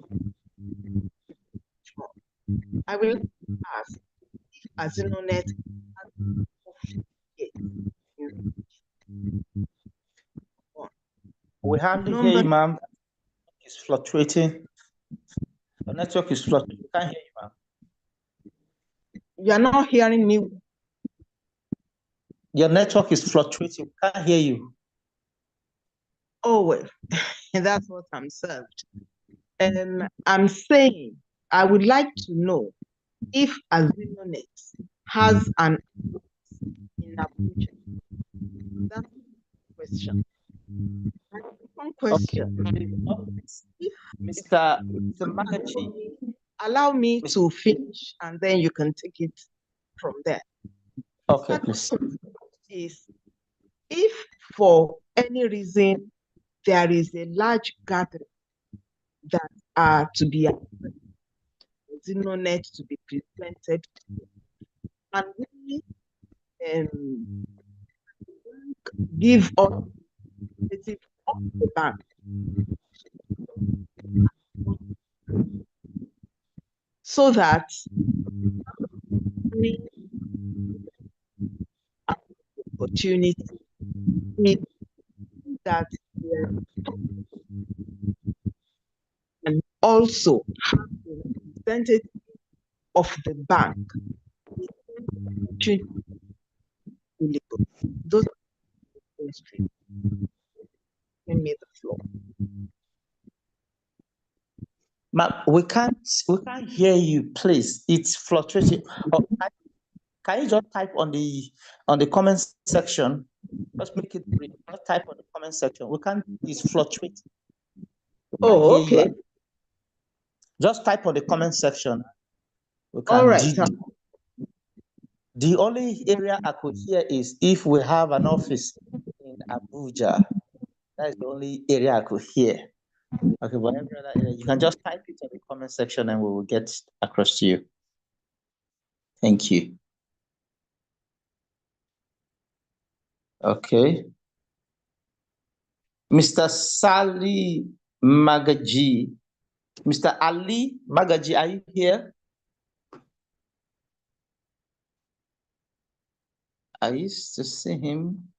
Speaker 14: I will ask if AZINONET
Speaker 1: we hardly hear you, ma'am. It's fluctuating. The network is fluctuating. We can't hear you, ma'am.
Speaker 14: You are not hearing me.
Speaker 1: Your network is fluctuating. We can't hear you.
Speaker 14: Oh, well, that's what I'm served. And I'm saying, I would like to know if AZINONET has an in Abuja. That's the question. My second question.
Speaker 1: Okay. Mr. Magachi,
Speaker 14: allow me to finish and then you can take it from there.
Speaker 1: Okay, please.
Speaker 14: Is if for any reason there is a large gathering that are to be AZINONET to be presented, and we give us the bank so that we opportunity that and also have the representative of the bank. Those are
Speaker 1: Ma, we can't hear you, please. It's fluctuating. Oh, can you just type on the comment section? Just make it brief. Just type on the comment section. We can't. It's fluctuating.
Speaker 14: Oh, okay.
Speaker 1: Just type on the comment section. We can
Speaker 14: All right.
Speaker 1: the only area I could hear is if we have an office in Abuja. That's the only area I could hear. Okay, but every other area, you can just type it in the comment section and we will get across to you. Thank you. Okay. Mr. Sali Magaji. Mr. Ali Magaji, are you here? I used to see him.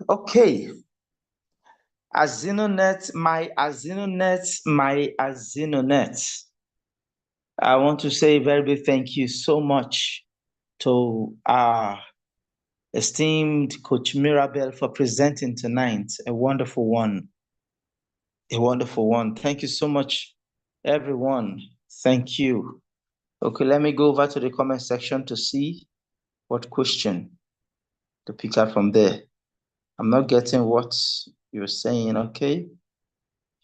Speaker 1: Okay. AZINONET, my AZINONET. I want to say a very big thank you so much to our esteemed Coach Mirabel for presenting tonight. A wonderful one. A wonderful one. Thank you so much, everyone. Thank you. Okay, let me go over to the comment section to see what question to pick up from there. I'm not getting what you're saying, okay?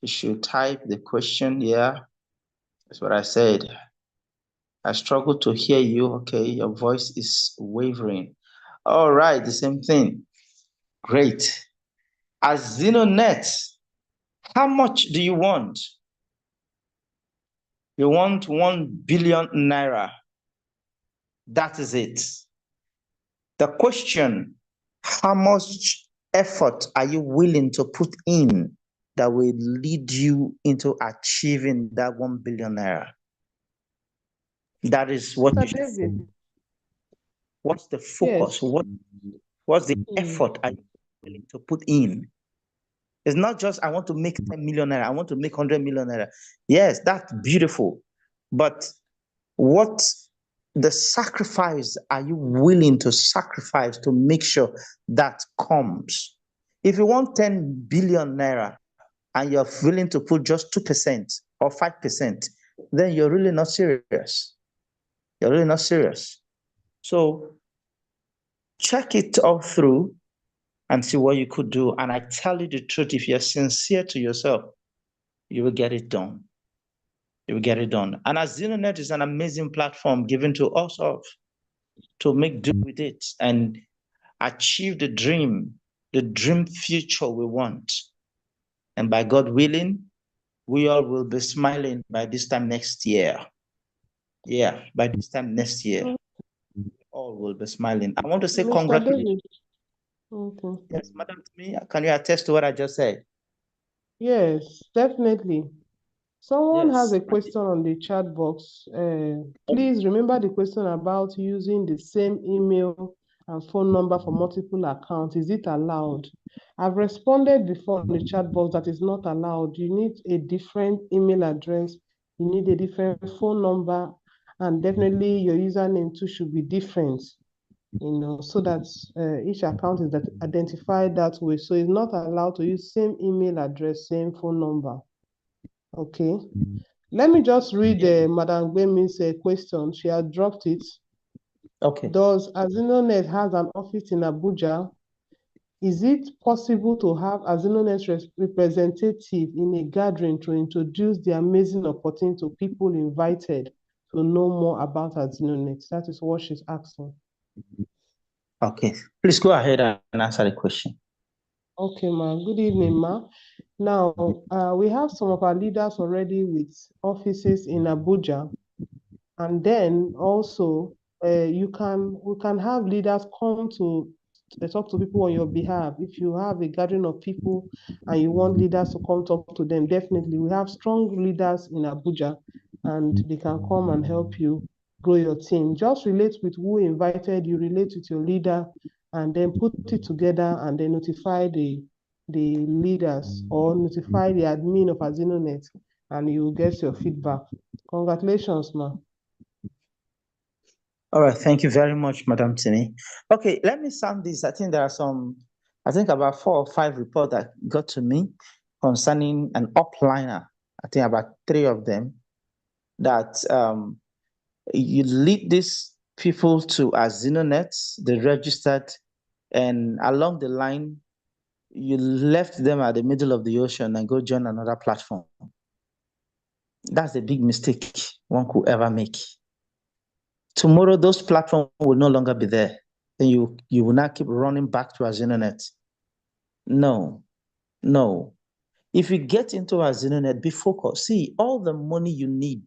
Speaker 1: You should type the question, yeah. That's what I said. I struggle to hear you, okay? Your voice is wavering. All right, the same thing. Great. AZINONET, how much do you want? You want 1 billion naira. That is it. The question, how much effort are you willing to put in that will lead you into achieving that 1 billion naira? That is what you should say. What's the focus?
Speaker 4: Yes.
Speaker 1: What's the effort are you willing to put in? It's not just, I want to make 10 million naira, I want to make 100 million naira. Yes, that's beautiful. But what the sacrifice are you willing to sacrifice to make sure that comes? If you want 10 billion naira and you're willing to put just 2% or 5%, then you're really not serious. You're really not serious. So check it all through and see what you could do. And I tell you the truth, if you're sincere to yourself, you will get it done. You will get it done. And AZINONET is an amazing platform given to us all to make do with it and achieve the dream future we want. And by God willing, we all will be smiling by this time next year. Yeah, by this time next year, all will be smiling. I want to say congratulations.
Speaker 4: Okay.
Speaker 1: Yes, Madam Timi, can you attest to what I just said?
Speaker 4: Yes, definitely. Someone has a question on the chat box. Please remember the question about using the same email and phone number for multiple accounts. Is it allowed? I've responded before in the chat box that is not allowed. You need a different email address. You need a different phone number, and definitely your username too should be different, so that each account is identified that way. So it's not allowed to use same email address, same phone number. Okay. Let me just read Madam Gbemi's question. She had dropped it.
Speaker 1: Okay.
Speaker 4: Does AZINONET has an office in Abuja? Is it possible to have AZINONET representative in a gathering to introduce the amazing opportunity to people invited to know more about AZINONET? That is what she's asking.
Speaker 1: Okay, please go ahead and answer the question.
Speaker 4: Okay, ma. Good evening, ma. Now, we have some of our leaders already with offices in Abuja. And then also, we can have leaders come to talk to people on your behalf. If you have a gathering of people and you want leaders to come talk to them, definitely. We have strong leaders in Abuja and they can come and help you grow your team. Just relate with who invited you, relate with your leader, and then put it together and then notify the leaders or notify the admin of AZINONET, and you will get your feedback. Congratulations, ma.
Speaker 1: All right, thank you very much, Madam Tini. Okay, let me sound this. I think there are some I think about 4 or 5 reports that got to me concerning an upliner. I think about 3 of them that you lead these people to AZINONET, they registered, and along the line, you left them at the middle of the ocean and go join another platform. That's a big mistake one could ever make. Tomorrow, those platforms will no longer be there. Then you will not keep running back to AZINONET. No, no. If you get into AZINONET, be focused. See, all the money you need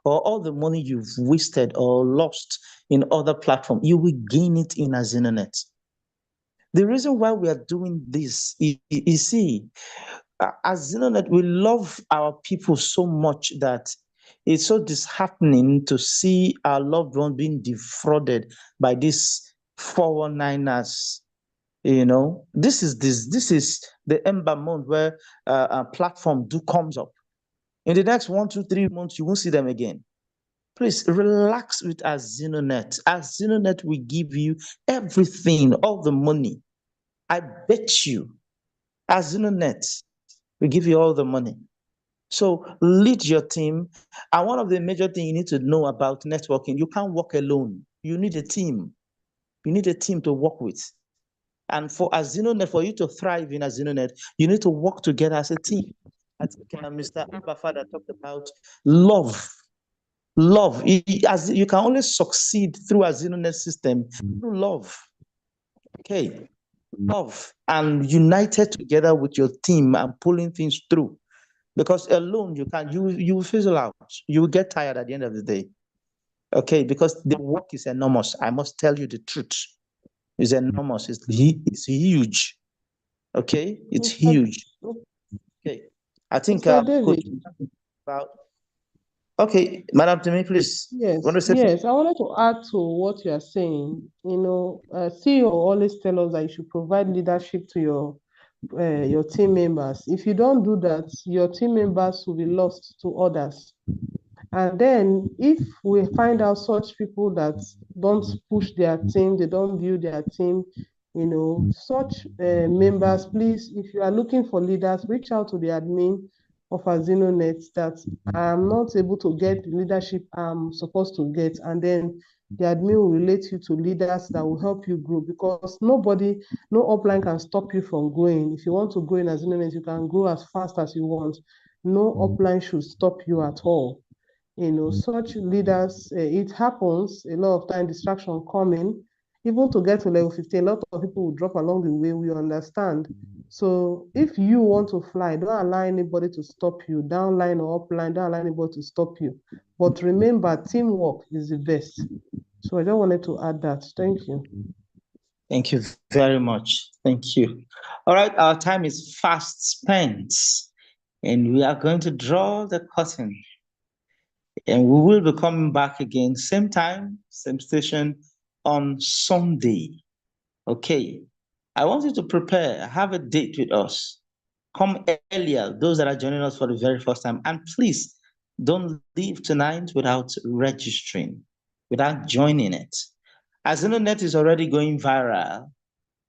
Speaker 1: or all the money you've wasted or lost in other platforms, you will gain it in AZINONET. The reason why we are doing this is see, AZINONET, we love our people so much that it's so disheartening to see our loved one being defrauded by these 419ers. You know, this is the ember month where a platform comes up. In the next 1, 2, 3 months, you won't see them again. Please relax with AZINONET. AZINONET will give you everything, all the money. I bet you AZINONET will give you all the money. So lead your team. And one of the major things you need to know about networking, you can't work alone. You need a team. You need a team to work with. And for AZINONET, for you to thrive in AZINONET, you need to work together as a team. I think Mr. Abafada talked about love. Love. As you can only succeed through AZINONET system through love. Okay. Love and united together with your team and pulling things through. Because alone you will fizzle out. You will get tired at the end of the day. Okay, because the work is enormous. I must tell you the truth. It's enormous. It's huge. Okay, it's huge. Okay, I think
Speaker 4: Mr. David.
Speaker 1: about. Okay, Madam Timi, please.
Speaker 4: Yes,
Speaker 1: Want to say
Speaker 4: yes. I wanted to add to what you are saying. You know, CEO always tell us that you should provide leadership to your team members. If you don't do that, your team members will be lost to others. And then if we find out such people that don't push their team, they don't build their team, you know, such members, please, if you are looking for leaders, reach out to the admin of AZINONET that I am not able to get the leadership I'm supposed to get. And then the admin will relate you to leaders that will help you grow, because no upline can stop you from growing. If you want to grow in AZINONET, you can grow as fast as you want. No upline should stop you at all. You know, such leaders, it happens a lot of time, distraction coming, even to get to level 15, a lot of people will drop along the way, we understand. So if you want to fly, don't allow anybody to stop you, downline or upline, don't allow anybody to stop you. But remember, teamwork is the best. So I just wanted to add that. Thank you.
Speaker 1: Thank you very much. Thank you. All right, our time is fast spent, and we are going to draw the curtain. And we will be coming back again, same time, same station on Sunday. Okay. I want you to prepare, have a date with us. Come earlier, those that are joining us for the very first time. And please don't leave tonight without registering, without joining it. AZINONET is already going viral.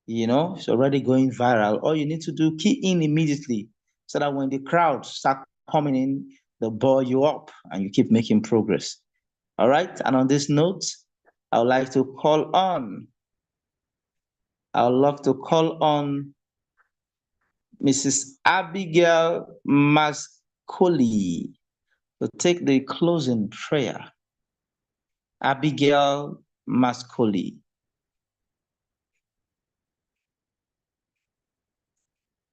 Speaker 1: You know, it's already going viral. All you need to do, key in immediately so that when the crowd start coming in, they'll ball you up and you keep making progress. All right. And on this note, I would like to call on, I would love to call on Mrs. Abigail Mascoli to take the closing prayer. Abigail Mascoli.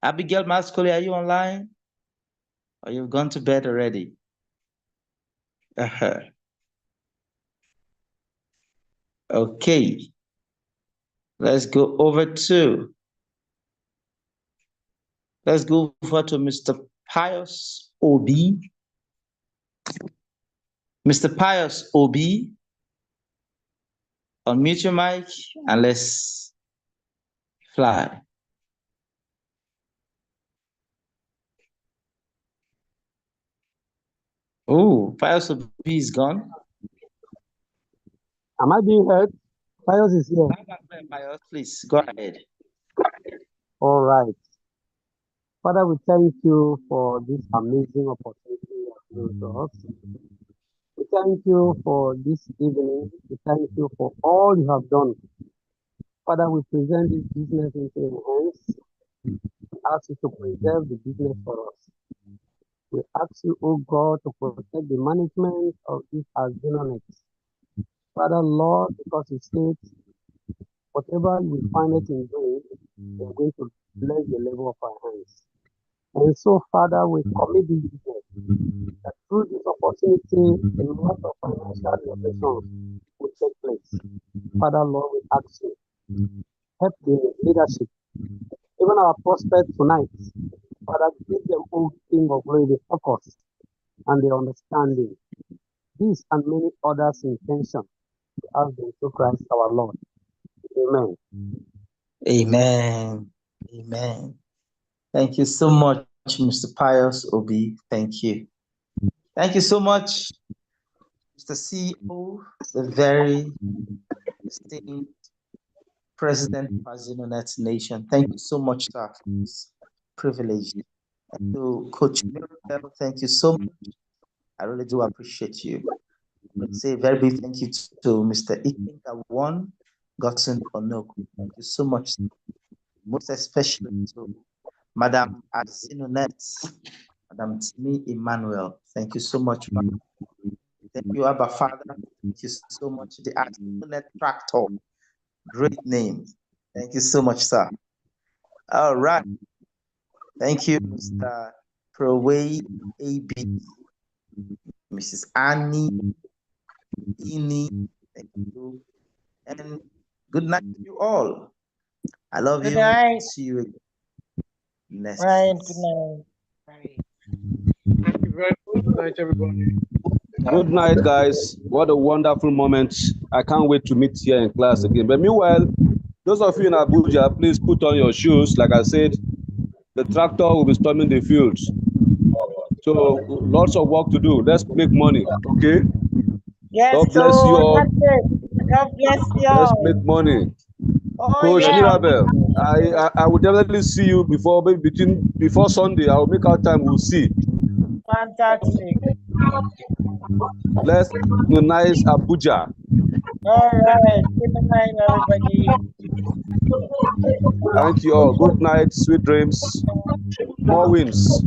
Speaker 1: Abigail Mascoli, are you online? Or you've gone to bed already? Okay. Let's go over to Mr. Pius Obi. Mr. Pius Obi, unmute your mic and let's fly. Oh, Pius Obi is gone.
Speaker 15: Am I being heard? Pius is here.
Speaker 1: Pius, please go ahead.
Speaker 8: All right. Father, we thank you for this amazing opportunity you have given to us. We thank you for this evening. We thank you for all you have done. Father, we present this business into your hands. We ask you to preserve the business for us. We ask you, oh God, to protect the management of this AZINONET. Father, Lord, because you said, whatever we find it in doing, we are going to bless the labor of our hands. And so, Father, we commit this business that through this opportunity, a lot of financial innovations will take place. Father, Lord, we ask you, help the leadership, even our prospects tonight. Father, give them all King of glory the focus and the understanding. These and many others intention to ask them through Christ our Lord. Amen.
Speaker 1: Amen. Amen. Thank you so much, Mr. Pius Obi. Thank you. Thank you so much, Mr. CEO, the very esteemed President of AZINONET Nation. Thank you so much, sir, for this privilege. And to Coach Miracle, thank you so much. I really do appreciate you. I say a very big thank you to Mr. Ikenga One Gotson Onoku. Thank you so much, most especially to Madam AZINONET, Madam Timi Emmanuel. Thank you so much, Madam. Thank you, Abba Father. Thank you so much. The AZINONET Tractor, great name. Thank you so much, sir. All right. Thank you, Mr. Proway AB, Mrs. Annie, Ini. Thank you. And good night to you all. I love
Speaker 3: Good
Speaker 1: you.
Speaker 3: night.
Speaker 1: See you again next.
Speaker 3: Right. Good night. Right.
Speaker 6: Thank you very much. Good night, everybody.
Speaker 11: Good night, guys. What a wonderful moment. I can't wait to meet here in class again. But meanwhile, those of you in Abuja, please put on your shoes. Like I said, the tractor will be storming the fields. So lots of work to do. Let's make money, okay?
Speaker 3: Yes,
Speaker 11: God bless you
Speaker 3: so
Speaker 11: all.
Speaker 3: that's it. God bless you
Speaker 11: Let's
Speaker 3: all.
Speaker 11: make money.
Speaker 3: Oh,
Speaker 11: Coach
Speaker 3: yeah.
Speaker 11: Mirabel, I will definitely see you before Sunday. I will make our time. We'll see.
Speaker 3: Fantastic.
Speaker 11: Let's unionize Abuja.
Speaker 3: All right. Good night, everybody.
Speaker 11: Thank you all. Good night, sweet dreams. More wins.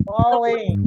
Speaker 3: Always.